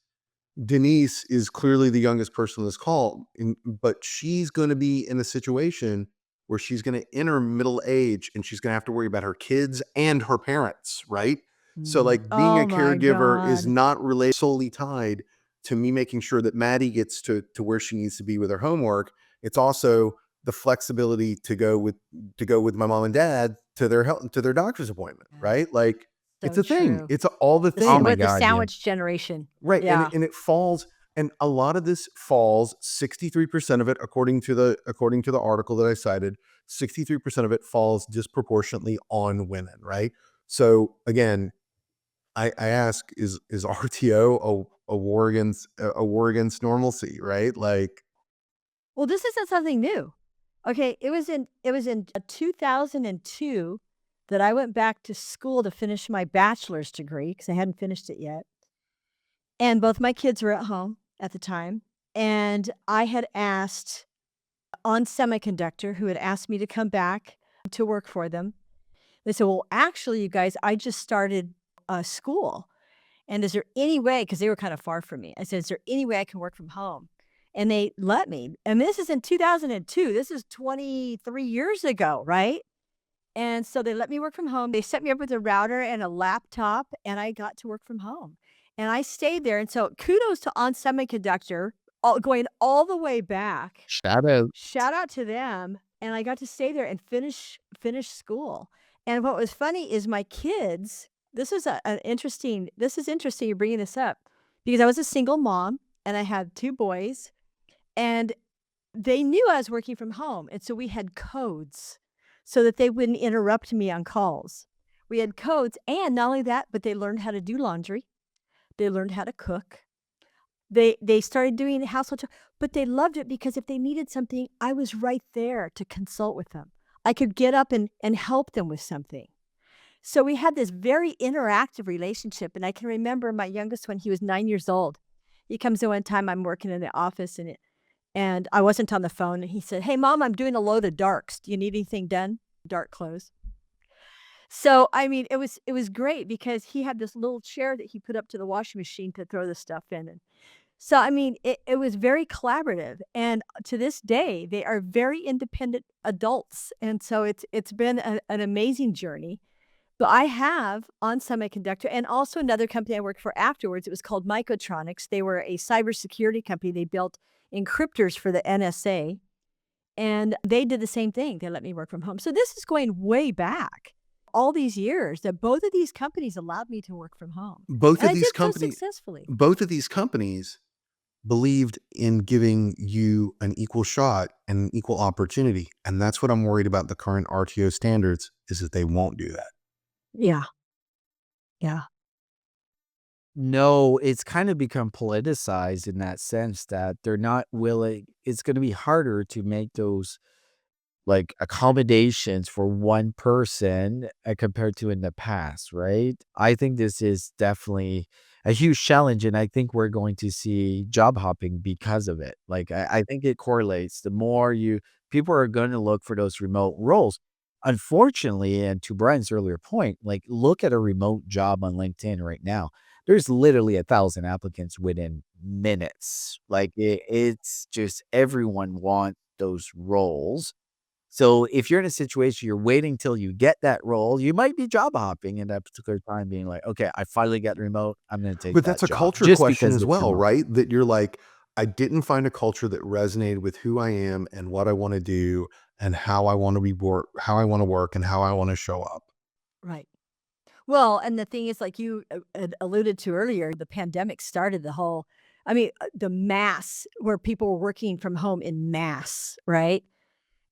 is clearly the youngest person on this call, but she's going to be in a situation where she's going to enter middle age and she's going to have to worry about her kids and her parents, right? So, like, being a Oh my caregiver is God. not really solely tied to me making sure that Maddie gets to where she needs to be with her homework. It's also the flexibility to go with my mom and dad to their health to their doctor's appointment, Yeah. right? Like, it's So a thing. true. It's all the oh my What the things. god, yeah. sandwich generation. Right, Yeah. and it falls, and a lot of this falls, 63% of it, according to the article that I cited, 63% of it falls disproportionately on women, right? So again, I ask, is RTO a war against normalcy, right? Like, Well, this isn't something new. Okay, it was in 2002 that I went back to school to finish my bachelor's degree because I hadn't finished it yet. And both my kids were at home at the time. And I had asked On Semiconductor, who had asked me to come back to work for them. They said, "Well, actually, you guys, I just started school. And is there any way?" Because they were kind of far from me. I said, "Is there any way I can work from home?" And they let me. And this is in 2002. This is 23 years ago, right? And so they let me work from home. They set me up with a router and a laptop, and I got to work from home. And I stayed there. And so kudos to On Semiconductor, going all the way back. Shout out. Shout out to them. And I got to stay there and finish school. And what was funny is my kids, this is an interesting, this is interesting you're bringing this up because I was a single mom and I had two boys and they knew I was working from home, and so we had codes so that they wouldn't interrupt me on calls. We had codes, and not only that, but they learned how to do laundry. They learned how to cook. They started doing household chores, but they loved it because if they needed something, I was right there to consult with them. I could get up and help them with something. So we had this very interactive relationship, and I can remember my youngest one, he was 9 years old. He comes in one time, I'm working in the office, and I wasn't on the phone, and he said, "Hey, mom, I'm doing a load of darks. Do you need anything done?" Dark clothes. So, I mean, it was great because he had this little chair that he put up to the washing machine to throw the stuff in, and so, I mean, it was very collaborative, and to this day, they are very independent adults, and so it's been an amazing journey. But I have On Semiconductor and also another company I worked for afterwards. It was called Microtronics. They were a cybersecurity company. They built encryptors for the NSA, and they did the same thing. They let me work from home. So this is going way back, all these years that both of these companies allowed me to work from home. both And of I these did so companies successfully. both of these companies believed in giving you an equal shot and an equal opportunity. And that's what I'm worried about the current RTO standards, is that they won't do that. Yeah. Yeah. No, it's kind of become politicized in that sense that they're not willing it's gonna be harder to make those, like, accommodations for one person, compared to in the past, right? I think this is definitely a huge challenge, and I think we're going to see job hopping because of it. Like, I think it correlates. The more you people are gonna look for those remote roles. Unfortunately, and to Brian's earlier point, like, look at a remote job on LinkedIn right now. There's literally 1,000 applicants within minutes. Like, it's just everyone want those roles. So if you're in a situation, you're waiting till you get that role, you might be job hopping in that particular time, being like, okay, I finally got remote. I'm going to take But that that's a job culture just question because as it's well, remote. right? That you're like, I didn't find a culture that resonated with who I am and what I want to do and how I want to be work, how I want to work and how I want to show up. Right. Well, and the thing is, like you had alluded to earlier, the pandemic started the whole, I mean, the mass where people were working from home in mass, right?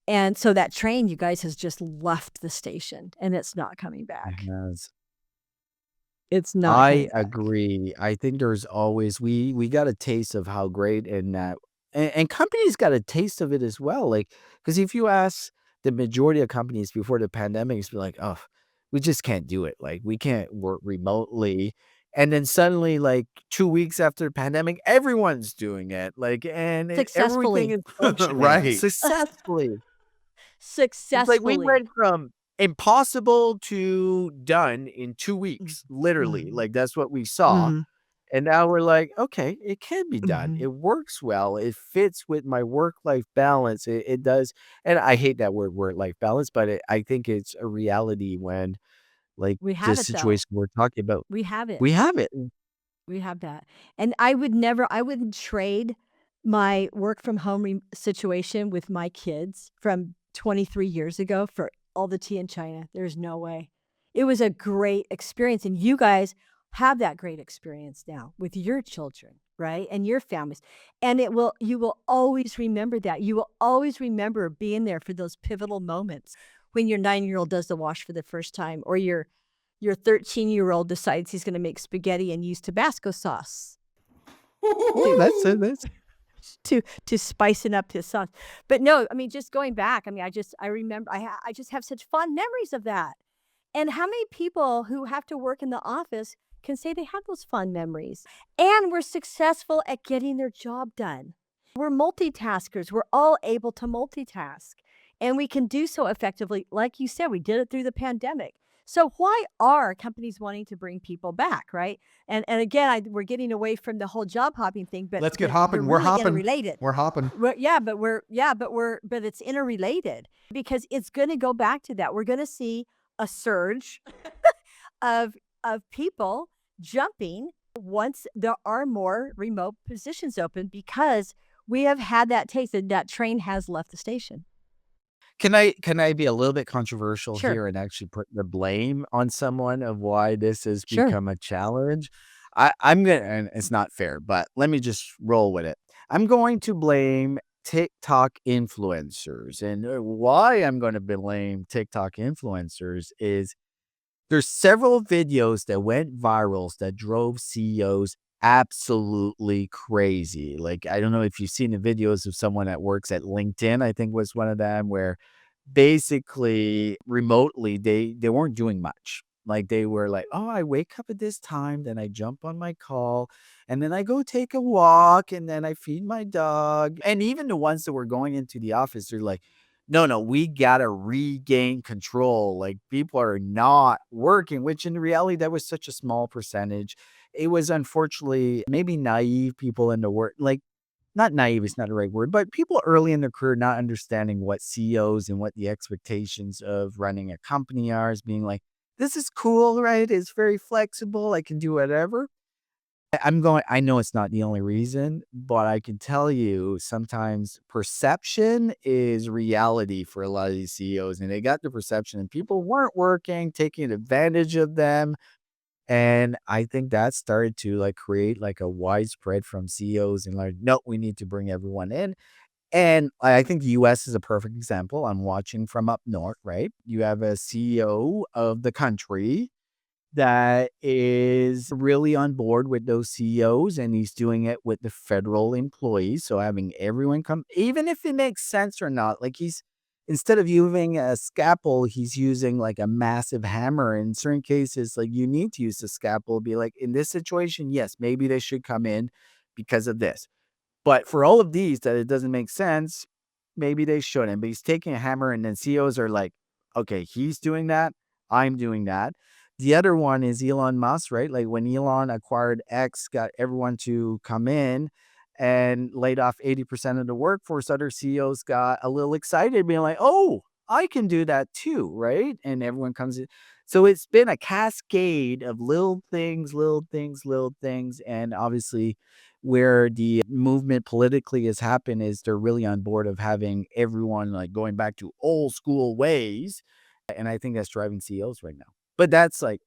And so that train, you guys, has just left the station and it's not coming back. Yes. It's not I coming back. agree. I think there's always we got a taste of how great and that and companies got a taste of it as well. Like, because if you ask the majority of companies before the pandemic, it's be like, oh, we just can't do it. Like, we can't work remotely. And then suddenly, like 2 weeks after the pandemic, everyone's doing it. Like, and everything Successfully. is functioning Right. successfully. It's like we Successfully. went from impossible to done in 2 weeks, literally, Mm-hmm. like, that's what we saw, Mm-hmm. and now we're like, "Okay, it can be done. Mm-hmm. It works well. It fits with my work-life balance." It does, and I hate that word work-life balance, but I think it's a reality when, like, We the have it though. situation we're talking about, We have it. we have it. We have that. And I wouldn't trade my work from home situation with my kids from 23 years ago for all the tea in China. There's no way. It was a great experience. And you guys have that great experience now with your children, right? And your families. And you will always remember that. You will always remember being there for those pivotal moments when your 9-year-old does the wash for the first time or your 13-year-old decides he's gonna make spaghetti and use Tabasco sauce That's it, to that's to spicing up his sauce. But no, I mean, just going back, I mean, I remember I just have such fond memories of that. And how many people who have to work in the office can say they have those fond memories and were successful at getting their job done? We're multitaskers. We're all able to multitask, and we can do so effectively. Like you said, we did it through the pandemic. So why are companies wanting to bring people back, right? And again, we're getting away from the whole job hopping thing, but Let's get they're hopping. We're really hopping. interrelated. We're hopping. But it's interrelated because it's going to go back to that. We're going to see a surge of people jumping once there are more remote positions open because we have had that taste and that train has left the station. Can I be a little bit controversial Sure. here and actually put the blame on someone of why this has Sure. become a challenge? I'm gonna, and it's not fair, but let me just roll with it. I'm going to blame TikTok influencers, and why I'm going to blame TikTok influencers is there's several videos that went viral that drove CEOs absolutely crazy. Like, I don't know if you've seen the videos of someone that works at LinkedIn, I think was one of them, where basically remotely they weren't doing much. Like, they were like, "Oh, I wake up at this time, then I jump on my call, and then I go take a walk, and then I feed my dog." And even the ones that were going into the office, they're like, no, no, we gotta regain control. Like, people are not working, which in reality, that was such a small percentage. It was unfortunately maybe naive people in the work, like, not naive is not the right word, but people early in their career not understanding what CEOs and what the expectations of running a company are, as being like, this is cool, right? It's very flexible. I can do whatever. I know it's not the only reason, but I can tell you sometimes perception is reality for a lot of these CEOs, and they got the perception and people weren't working, taking advantage of them. And I think that started to like create like a widespread from CEOs and like, no, we need to bring everyone in. And I think the US is a perfect example. I'm watching from up north, right? You have a CEO of the country that is really on board with those CEOs, and he's doing it with the federal employees. So having everyone come, even if it makes sense or not, like he's instead of using a scalpel, he's using like a massive hammer. In certain cases, like you need to use the scalpel. Be like in this situation, yes, maybe they should come in because of this. But for all of these that it doesn't make sense, maybe they shouldn't. But he's taking a hammer, and then CEOs are like, okay, he's doing that. I'm doing that. The other one is Elon Musk, right? Like when Elon acquired X, got everyone to come in and laid off 80% of the workforce, other CEOs got a little excited, being like, oh, I can do that too, right? And everyone comes in. So it's been a cascade of little things, little things, little things. And obviously, where the movement politically has happened is they're really on board of having everyone like going back to old school ways. And I think that's driving CEOs right now. But that's like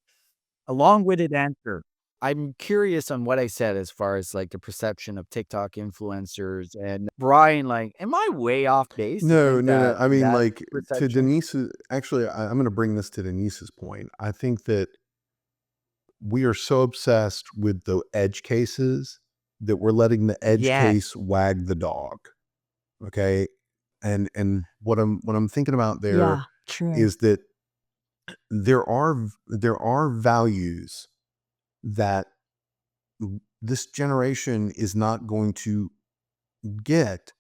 a long-winded answer. I'm curious on what I said as far as like the perception of TikTok influencers and Brian, like, am I way off base to No, think no, no. that I mean, that like to perception? Denise's, actually, I'm going to bring this to Denise's point. I think that we are so obsessed with the edge cases that we're letting the edge Yes. case wag the dog. Okay. And what I'm thinking about there Yeah, true. is that there are values that this generation is not going to get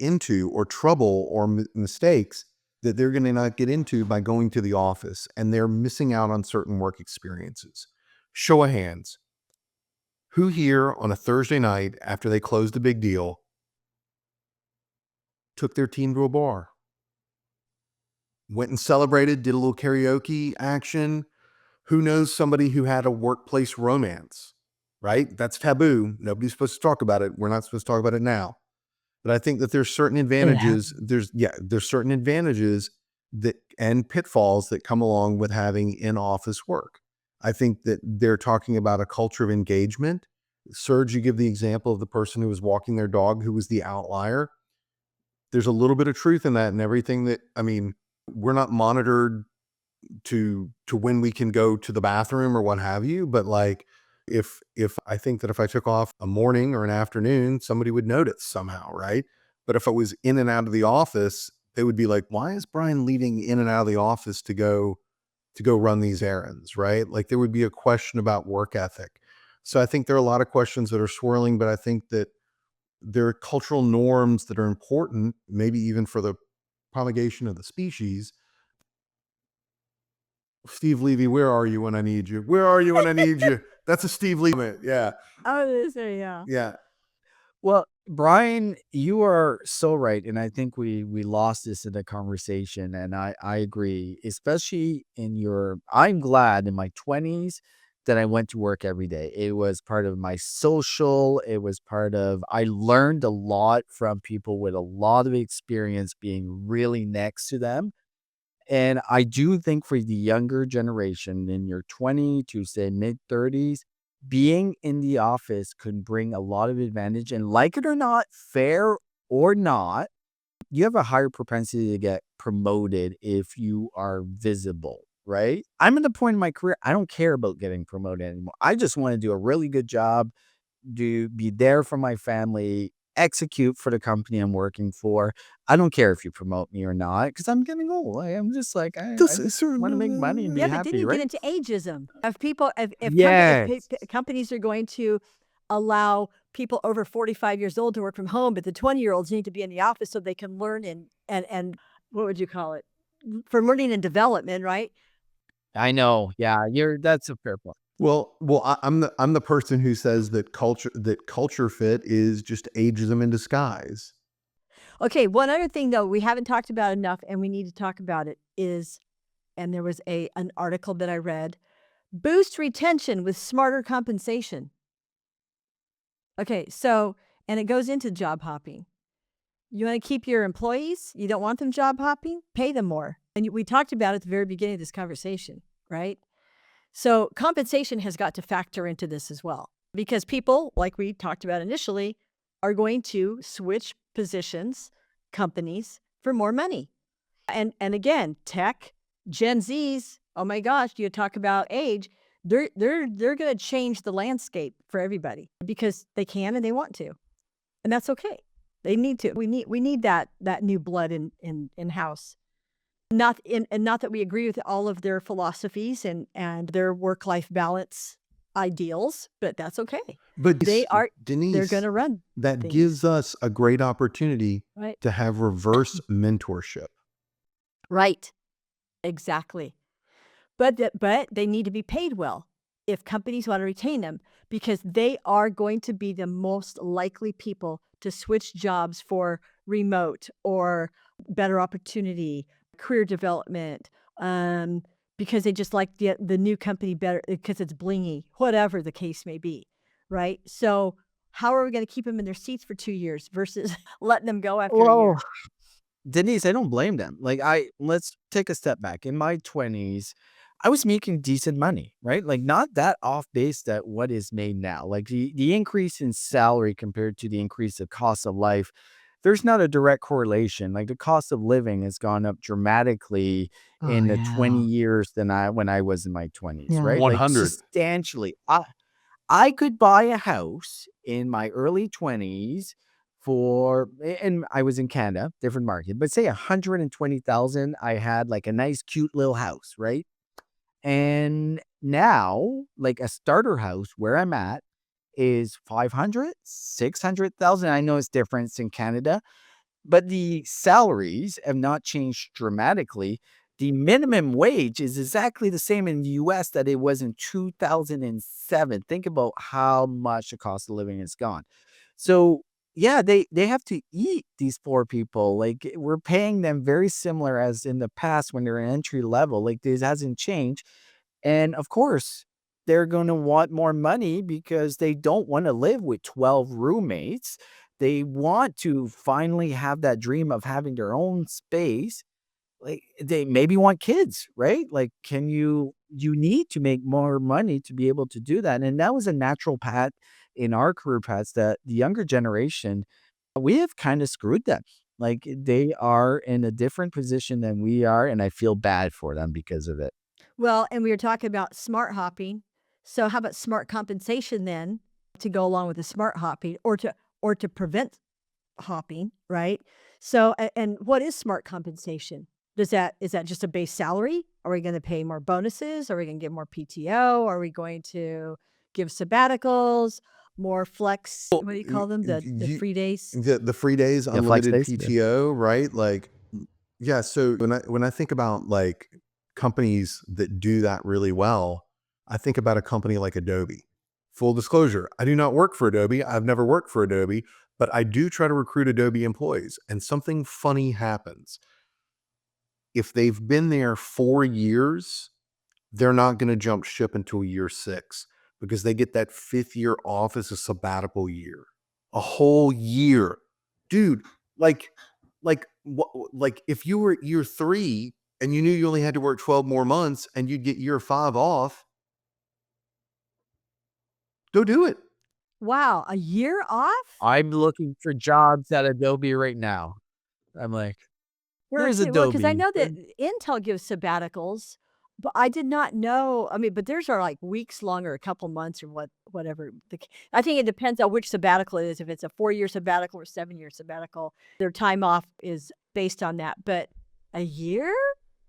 into, or trouble or mistakes that they're going to not get into by going to the office, and they're missing out on certain work experiences. Show of hands, who here on a Thursday night after they closed a big deal took their team to a bar, went and celebrated, did a little karaoke action? Who knows somebody who had a workplace romance, right? That's taboo. Nobody's supposed to talk about it. We're not supposed to talk about it now. But I think that there's certain It happened. advantages. There's certain advantages that and pitfalls that come along with having in-office work. I think that they're talking about a culture of engagement. Serge, you give the example of the person who was walking their dog who was the outlier. There's a little bit of truth in that, and everything that, I mean, we're not monitored to when we can go to the bathroom or what have you, but like if I think that if I took off a morning or an afternoon, somebody would notice somehow, right? But if I was in and out of the office, they would be like, why is Brian leaving in and out of the office to go run these errands, right? Like there would be a question about work ethic. So I think there are a lot of questions that are swirling, but I think that there are cultural norms that are important, maybe even for the propagation of the species. Steve Levy, where are you when I need you? Where are you when I need you? That's a Steve Levy moment. Yeah. Oh, it is, yeah. Yeah. Well, Brian, you are so right, and I think we lost this in the conversation, and I agree, especially in your. I'm glad in my 20s that I went to work every day. It was part of my social. It was part of. I learned a lot from people with a lot of experience being really next to them. And I do think for the younger generation in your 20 to say mid 30s, being in the office could bring a lot of advantage. And like it or not, fair or not, you have a higher propensity to get promoted if you are visible, right? I'm at the point in my career, I don't care about getting promoted anymore. I just want to do a really good job, be there for my family, execute for the company I'm working for. I don't care if you promote me or not because I'm getting old. I'm just like, I This just is sort want to make money and be Yeah, but then happy, you get right? into ageism. If people, Yes. companies are going to allow people over 45 years old to work from home, but the 20-year-olds need to be in the office so they can learn and what would you call it? For learning and development, right? I know. Yeah, that's a fair point. I'm the person who says that culture fit is just ageism in disguise. Okay, one other thing though we haven't talked about enough, and we need to talk about it is, and there was an article that I read, boost retention with smarter compensation. Okay, so and it goes into job hopping. You want to keep your employees? You don't want them job hopping? Pay them more. And we talked about it at the very beginning of this conversation, right? So compensation has got to factor into this as well because people, like we talked about initially, are going to switch positions, companies for more money. And again, tech, Gen Zs, oh my gosh, you talk about age, they're going to change the landscape for everybody because they can and they want to. And that's okay. They need to. We need that new blood in house. Not that we agree with all of their philosophies and their work-life balance ideals, but that's okay. But They're Denise, going to run that things, gives us a great opportunity right? to have reverse mentorship. Right. Exactly. But they need to be paid well if companies want to retain them because they are going to be the most likely people to switch jobs for remote or better opportunity, career development, because they just like the new company better because it's blingy, whatever the case may be, right? So how are we going to keep them in their seats for 2 years versus letting them go after a Well, year? Denise, I don't blame them. Let's take a step back. In my 20s, I was making decent money, right? Like not that off base that what is made now. Like the increase in salary compared to the increase of cost of life, there's not a direct correlation. Like the cost of living has gone up dramatically Oh in the 20 yeah. years than when I was in my 20s, Yeah. right? Like 100. substantially. I could buy a house in my early 20s and I was in Canada, different market, but say 120,000, I had like a nice cute little house, right? And now, like a starter house where I'm at is 500, 600,000. I know it's different in Canada, but the salaries have not changed dramatically. The minimum wage is exactly the same in the US that it was in 2007. Think about how much the cost of living has gone. So, yeah, they have to eat, these poor people. Like we're paying them very similar as in the past when they're entry level. Like this hasn't changed. And of course, they're going to want more money because they don't want to live with 12 roommates. They want to finally have that dream of having their own space. Like they maybe want kids, right? Like, you need to make more money to be able to do that. And that was a natural path in our career paths that the younger generation, we have kind of screwed them. Like they are in a different position than we are. And I feel bad for them because of it. Well, and we were talking about smart hopping. So how about smart compensation then to go along with the smart hopping or to prevent hopping, right? So and what is smart compensation? Is that just a base salary? Are we going to pay more bonuses? Are we going to give more PTO? Are we going to give sabbaticals, more flex, what do you call them? The free days? The free days, Yeah, flex unlimited days. Yeah. PTO, right? Like, yeah. So when I think about like companies that do that really well, I think about a company like Adobe. Full disclosure, I do not work for Adobe. I've never worked for Adobe, but I do try to recruit Adobe employees. And something funny happens. If they've been there 4 years, they're not going to jump ship until year 6 because they get that 5th year off as a sabbatical year. A whole year. Dude, like if you were at year 3 and you knew you only had to work 12 more months and you'd get year 5 off, go do it. Wow, a year off? I'm looking for jobs at Adobe right now. I'm like, where No is kidding. Well, because I Adobe? know that Intel gives sabbaticals, but I did not know. I mean, but theirs are like weeks long or a couple months or whatever. I think it depends on which sabbatical it is. If it's a 4-year sabbatical or 7-year sabbatical, their time off is based on that. But a year?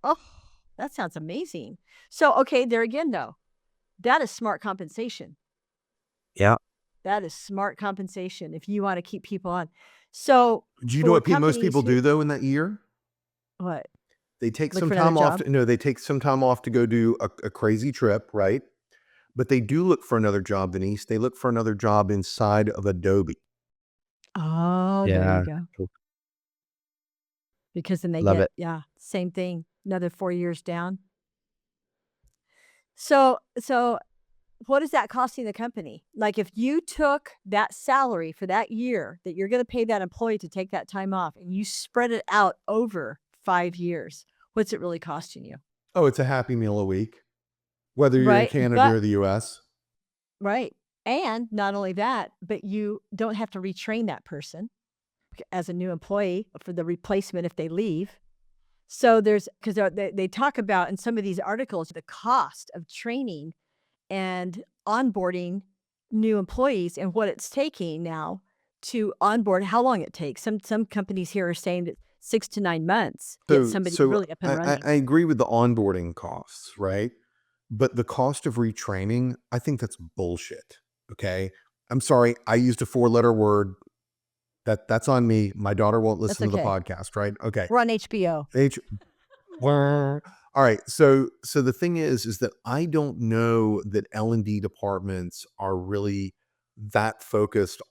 Oh, that sounds amazing. So, okay, there again, though, that is smart compensation. Yeah. That is smart compensation if you want to keep people on. So, Do you know for what most companies people who, do though in that year? what, They take look some for another time off. job? No, they take some time off to go do a crazy trip, right? But they do look for another job, Denise. They look for another job inside of Adobe. Oh, there you Yeah. go. Cool. Because then they Love get, it. yeah, same thing, another 4 years down. So what is that costing the company? Like, if you took that salary for that year that you're gonna pay that employee to take that time off, and you spread it out over 5 years, what's it really costing you? Oh, it's a Happy Meal a week, whether you're in Right, Canada but or the US. right, and not only that, but you don't have to retrain that person as a new employee for the replacement if they leave. So there's 'cause they talk about in some of these articles the cost of training and onboarding new employees and what it's taking now to onboard, how long it takes. Some companies here are saying that 6 to 9 months get So somebody so really up and I running. I agree with the onboarding costs, right? But the cost of retraining, I think that's bullshit. Okay. I'm sorry. I used a 4-letter word. That's on me. My daughter won't That's listen to the okay. podcast, right? Okay. We're on HBO. H All right. So the thing is that I don't know that L&D departments are really that focused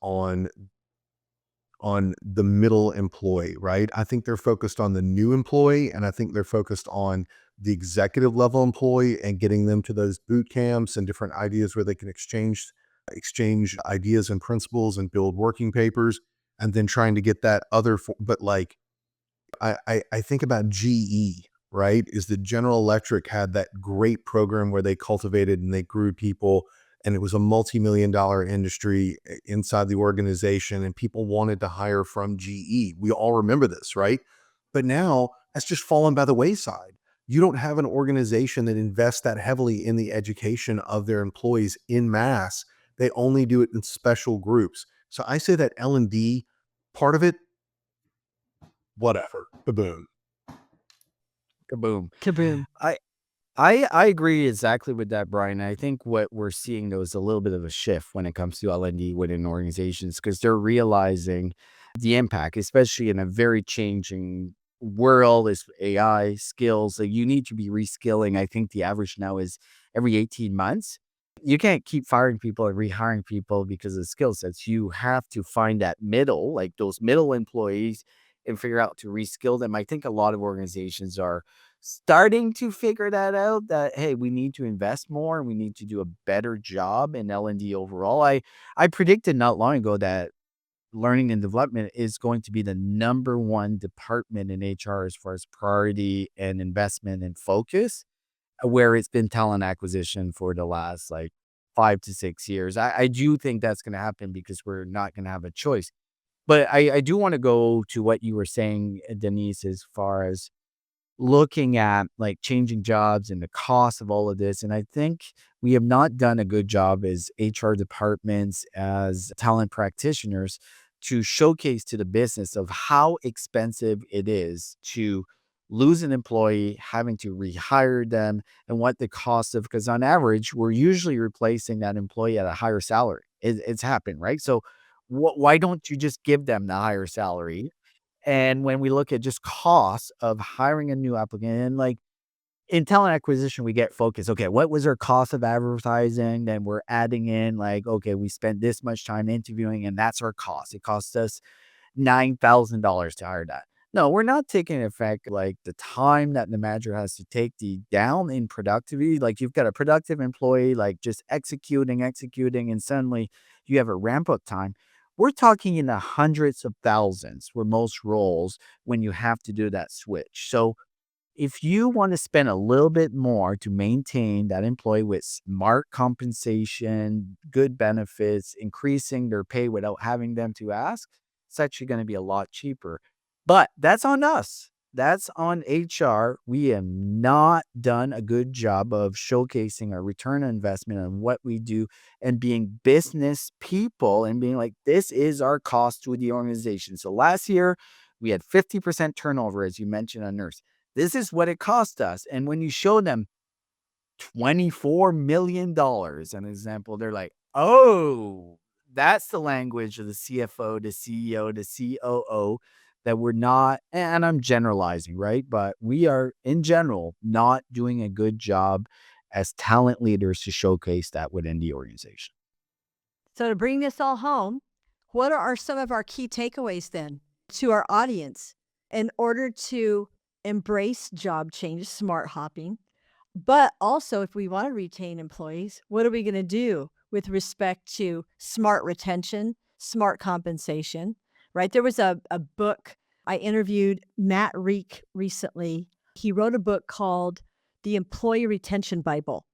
on the middle employee, right? I think they're focused on the new employee, and I think they're focused on the executive level employee and getting them to those boot camps and different ideas where they can exchange ideas and principles and build working papers, and then trying to get that but like I think about GE, right? Is that General Electric had that great program where they cultivated and they grew people, and it was a multi-million dollar industry inside the organization, and people wanted to hire from GE. We all remember this, right? But now that's just fallen by the wayside. You don't have an organization that invests that heavily in the education of their employees in mass. They only do it in special groups. So I say that L&D part of it, whatever, baboon. Kaboom. Kaboom. I agree exactly with that, Brian. I think what we're seeing though is a little bit of a shift when it comes to L&D within organizations because they're realizing the impact, especially in a very changing world, is AI skills. Like you need to be reskilling. I think the average now is every 18 months. You can't keep firing people and rehiring people because of skill sets. You have to find that middle, like those middle employees, and figure out to reskill them. I think a lot of organizations are starting to figure that out, that hey, we need to invest more and we need to do a better job in L&D overall. I predicted not long ago that learning and development is going to be the number one department in HR as far as priority and investment and focus, where it's been talent acquisition for the last like 5 to 6 years. I do think that's going to happen because we're not going to have a choice. But I do want to go to what you were saying, Denise, as far as looking at like changing jobs and the cost of all of this. And I think we have not done a good job as HR departments, as talent practitioners, to showcase to the business of how expensive it is to lose an employee, having to rehire them, and what the cost of, because on average, we're usually replacing that employee at a higher salary. It's happened, right? So why don't you just give them the higher salary? And when we look at just costs of hiring a new applicant, and like in talent acquisition, we get focused. Okay, what was our cost of advertising? Then we're adding in like, okay, we spent this much time interviewing, and that's our cost. It costs us $9,000 to hire that. No, we're not taking effect like the time that the manager has to take the down in productivity. Like you've got a productive employee, like just executing, and suddenly you have a ramp up time. We're talking in the hundreds of thousands for most roles when you have to do that switch. So if you want to spend a little bit more to maintain that employee with smart compensation, good benefits, increasing their pay without having them to ask, it's actually going to be a lot cheaper. But that's on us. That's on HR. We have not done a good job of showcasing our return on investment on what we do and being business people and being like, this is our cost to the organization. So last year, we had 50% turnover, as you mentioned, on nurse. This is what it cost us. And when you show them $24 million, an example, they're like, oh, that's the language of the CFO, the CEO, the COO, that we're not, and I'm generalizing, right? But we are, in general, not doing a good job as talent leaders to showcase that within the organization. So to bring this all home, what are some of our key takeaways then to our audience in order to embrace job change, smart hopping? But also, if we want to retain employees, what are we going to do with respect to smart retention, smart compensation, right? There was a book, I interviewed Matt Reek recently. He wrote a book called The Employee Retention Bible,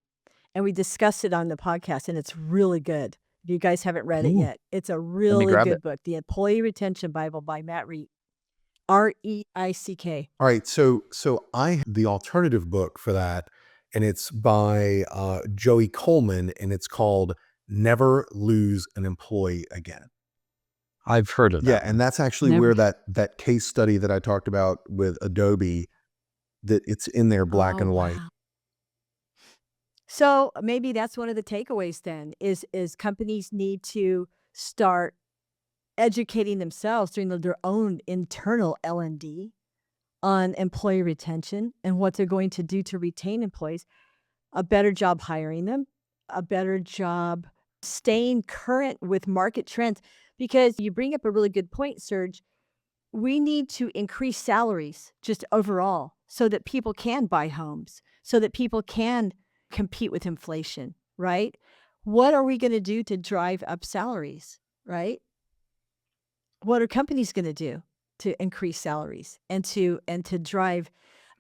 and we discussed it on the podcast, and it's really good. If you guys haven't read it Ooh, yet, it's a let me really grab good it. book, The Employee Retention Bible by Matt Reek, Reick. All right, so I the alternative book for that, and it's by Joey Coleman, and it's called "Never Lose an Employee Again." I've heard of Yeah, that and one. that's actually Never. where that case study that I talked about with Adobe, that it's in there black Oh, and white. wow. So maybe that's one of the takeaways then is companies need to start educating themselves doing their own internal L&D on employee retention and what they're going to do to retain employees, a better job hiring them, a better job staying current with market trends. Because you bring up a really good point, Serge. We need to increase salaries just overall so that people can buy homes, so that people can compete with inflation, right? What are we going to do to drive up salaries, right? What are companies going to do to increase salaries and to drive?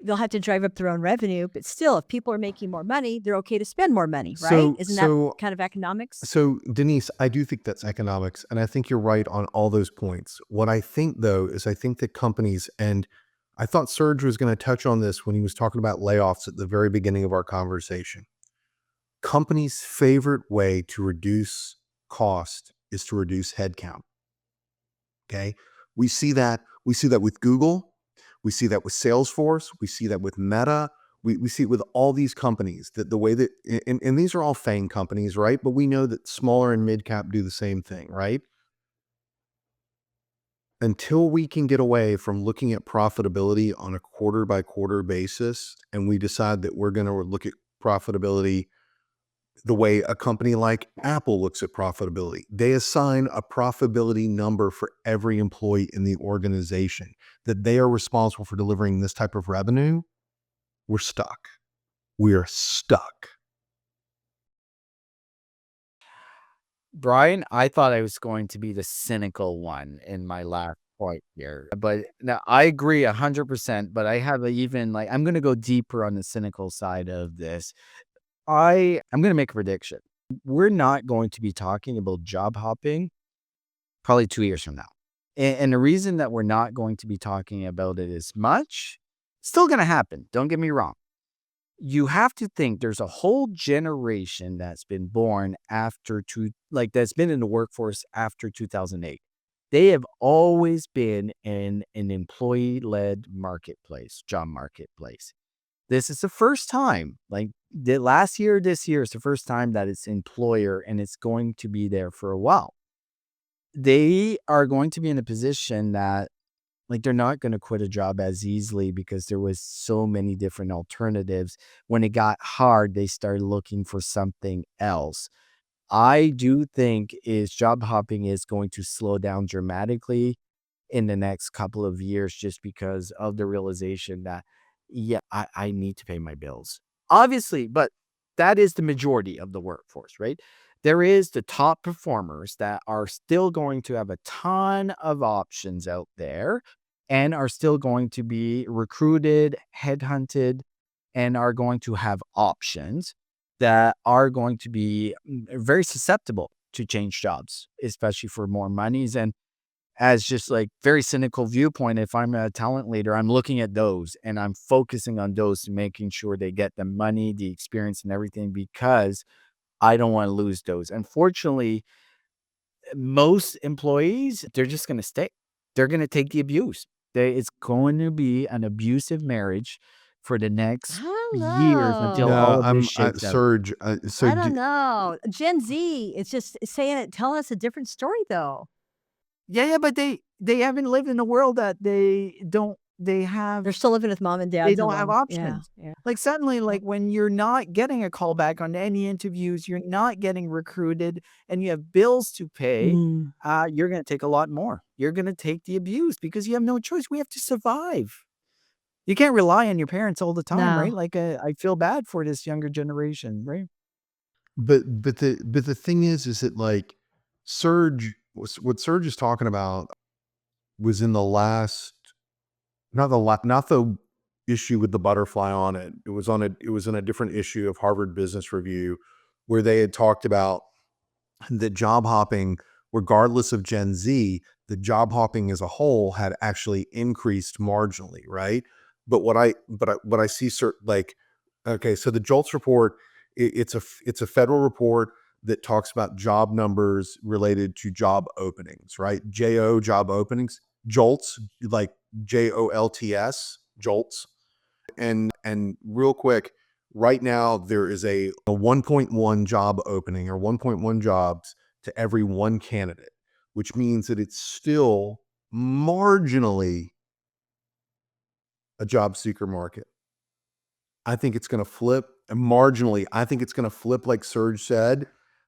They'll have to drive up their own revenue, but still, if people are making more money, they're okay to spend more money, right? So, Isn't that so, kind of economics? so Denise, I do think that's economics, and I think you're right on all those points. What I think, though, is I think that companies, and I thought Serge was going to touch on this when he was talking about layoffs at the very beginning of our conversation. Companies' favorite way to reduce cost is to reduce headcount. Okay. We see that with Google. We see that with Salesforce. We see that with Meta. We see it with all these companies that the way that, and these are all FANG companies, right? But we know that smaller and mid cap do the same thing, right? Until we can get away from looking at profitability on a quarter by quarter basis, and we decide that we're going to look at profitability the way a company like Apple looks at profitability. They assign a profitability number for every employee in the organization, that they are responsible for delivering this type of revenue. We're stuck. We're stuck. Brian, I thought I was going to be the cynical one in my last point here, but now I agree 100%, but I have I'm going to go deeper on the cynical side of this. I'm going to make a prediction. We're not going to be talking about job hopping probably 2 years from now. And the reason that we're not going to be talking about it as much, still going to happen. Don't get me wrong. You have to think there's a whole generation that's been born that's been in the workforce after 2008. They have always been in an employee-led marketplace, job marketplace. This is the first time, like this year is the first time that it's employer, and it's going to be there for a while. They are going to be in a position that they're not going to quit a job as easily because there was so many different alternatives. When it got hard, they started looking for something else. I do think job hopping is going to slow down dramatically in the next couple of years, just because of the realization that, yeah, I need to pay my bills. Obviously, but that is the majority of the workforce, right? There is the top performers that are still going to have a ton of options out there and are still going to be recruited, headhunted, and are going to have options that are going to be very susceptible to change jobs, especially for more monies. And as just very cynical viewpoint, if I'm a talent leader, I'm looking at those and I'm focusing on those, making sure they get the money, the experience, and everything, because I don't want to lose those. Unfortunately, most employees, they're just going to stay. They're going to take the abuse. It's going to be an abusive marriage for the next I don't years until know. all No, of this shakes out. Serge. I don't know. Gen Z, it's just saying it, telling us a different story though. Yeah, but they haven't lived in a world that They're still living with mom and dad. they don't have options. Yeah. Suddenly, when you're not getting a call back on any interviews, you're not getting recruited, and you have bills to pay, Mm, you're going to take a lot more. You're going to take the abuse because you have no choice. We have to survive. You can't rely on your parents all the time, right? no. I feel bad for this younger generation, right? but the thing is that Serge, what Serge is talking about was in the last, not the issue with the butterfly on it. It was in a different issue of Harvard Business Review, where they had talked about that job hopping, regardless of Gen Z, the job hopping as a whole had actually increased marginally, right? But what I see, okay, so the JOLTS report, it's a federal report that talks about job numbers related to job openings, right? Job openings, JOLTS, like JOLTS, JOLTS. And real quick, right now there is a 1.1 job opening, or 1.1 jobs to every one candidate, which means that it's still marginally a job seeker market. I think it's going to flip marginally. I think it's going to flip, like Serge said,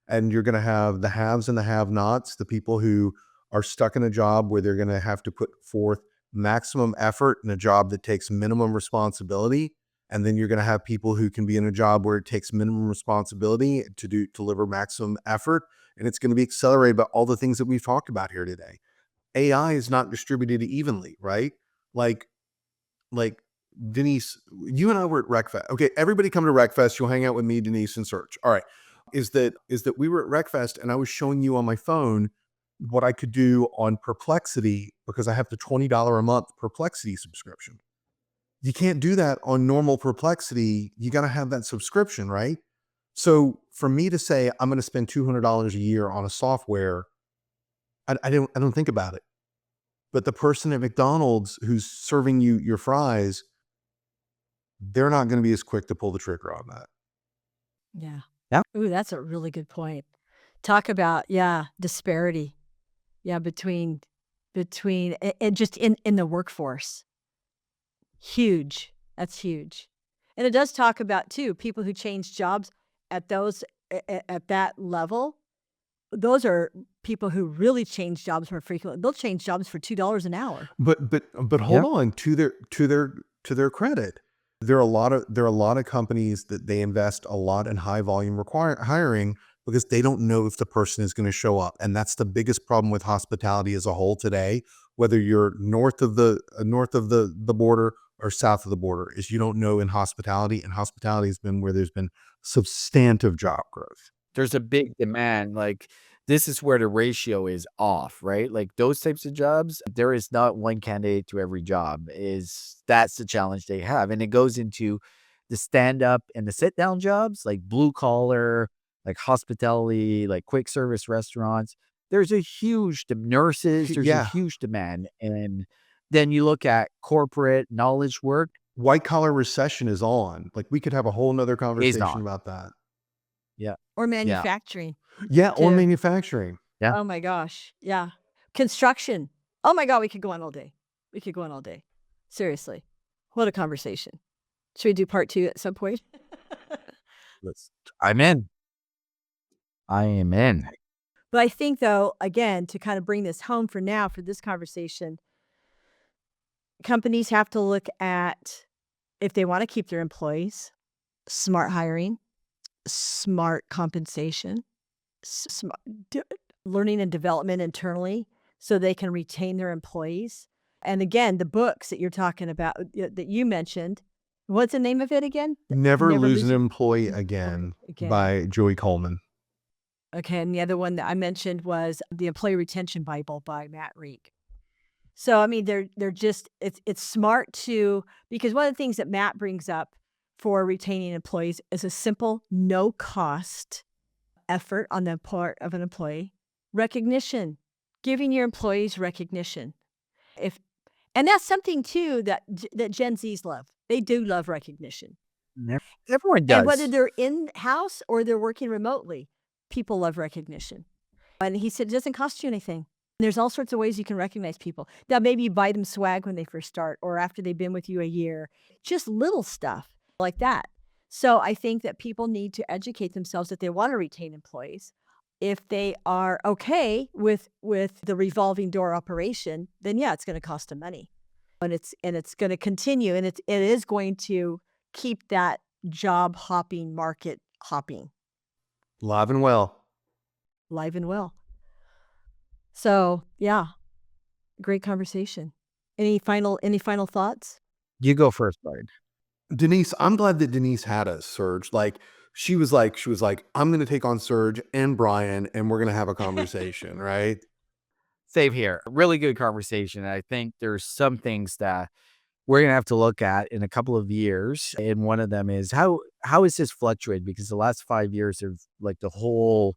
And you're going to have the haves and the have-nots, the people who are stuck in a job where they're going to have to put forth maximum effort in a job that takes minimum responsibility. And then you're going to have people who can be in a job where it takes minimum responsibility to deliver maximum effort. And it's going to be accelerated by all the things that we've talked about here today. AI is not distributed evenly, right? Like Denise, you and I were at RecFest. Okay, everybody come to RecFest. You'll hang out with me, Denise, and Serge. All right. Is that we were at RecFest and I was showing you on my phone what I could do on Perplexity because I have the $20 a month Perplexity subscription. You can't do that on normal Perplexity. You got to have that subscription, right? So for me to say I'm going to spend $200 a year on a software, I don't think about it. But the person at McDonald's who's serving you your fries, they're not going to be as quick to pull the trigger on that. Yeah. Yeah. Ooh, that's a really good point. Talk about, disparity. Yeah, between and just in the workforce. Huge. That's huge. And it does talk about too, people who change jobs at those at that level. Those are people who really change jobs more frequently. They'll change jobs for $2 an hour. But hold on, to their credit, there are a lot of companies that they invest a lot in high volume hiring because they don't know if the person is going to show up, and that's the biggest problem with hospitality as a whole today. Whether you're north of the border or south of the border, is you don't know in hospitality, and hospitality has been where there's been substantive job growth. There's a big demand. Like, this is where the ratio is off, right? Like those types of jobs, there is not one candidate to every job. That's the challenge they have. And it goes into the stand-up and the sit-down jobs, like blue collar, like hospitality, like quick service restaurants. There's a huge nurses, there's a Yeah, huge demand. And then you look at corporate knowledge work, white collar recession is on. Like we could have a whole nother is conversation not. about that. Yeah. Or Yeah. manufacturing Yeah, or too. manufacturing. Yeah. Oh my gosh. Yeah. Construction. Oh my God, we could go on all day. We could go on all day. Seriously. What a conversation. Should we do part 2 at some point? I'm in. I am in. But I think though, again, to kind of bring this home for now, for this conversation, companies have to look at, if they want to keep their employees, smart hiring, smart compensation, smart learning and development internally so they can retain their employees. And again, the books that you're talking about, that you mentioned, what's the name of it again? Never Lose an Your Employee Employee Again Again. by Joey Coleman. Okay, and the other one that I mentioned was The Employee Retention Bible by Matt Reek. So I mean, they're just, it's smart to, because one of the things that Matt brings up for retaining employees is a simple, no cost effort on the part of an employee. Recognition, giving your employees recognition. And that's something too that Gen Zs love. They do love recognition. Everyone And whether does. they're in-house or they're working remotely, people love recognition. And he said, it doesn't cost you anything. There's all sorts of ways you can recognize people. Now, maybe you buy them swag when they first start or after they've been with you a year, just little stuff like that. So I think that people need to educate themselves if they want to retain employees. If they are okay with the revolving door operation, then yeah, it's going to cost them money. And it's going to continue, and it is going to keep that job hopping market hopping Live and well. live and well. So yeah, great conversation. Any final thoughts? You go first, Bard. Denise, I'm glad that Denise had us, Serge. Like she was like, I'm going to take on Serge and Brian and we're going to have a conversation, right? Same here. Really good conversation. I think there's some things that we're going to have to look at in a couple of years. And one of them is how is this fluctuated? Because the last 5 years of like the whole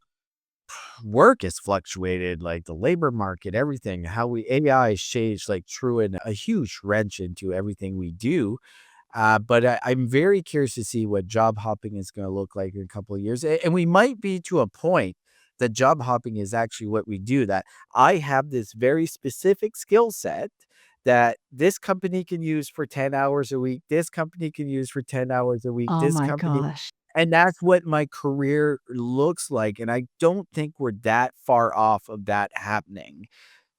work has fluctuated, like the labor market, everything, how AI has changed, like threw in a huge wrench into everything we do. But I'm very curious to see what job hopping is going to look like in a couple of years. And we might be to a point that job hopping is actually what we do, that I have this very specific skill set that this company can use for 10 hours a week. This company can use for 10 hours a week. Oh This my company. gosh. And that's what my career looks like. And I don't think we're that far off of that happening.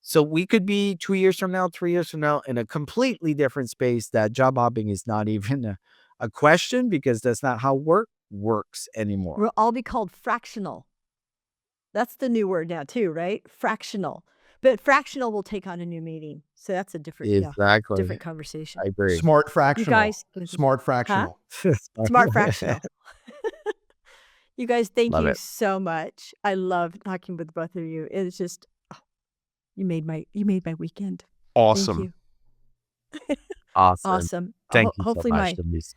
So we could be 2 years from now, 3 years from now in a completely different space that job hopping is not even a question because that's not how work works anymore. We'll all be called fractional. That's the new word now too, right? Fractional. But fractional will take on a new meaning. So that's a different, Exactly. different conversation. I agree. Smart You fractional. guys, Smart fractional. smart fractional. You guys, thank Love you it. so much. I love talking with both of you. It's just, you made my weekend. Awesome. Thank you. Awesome. Awesome. Thank you so Hopefully much, Denise.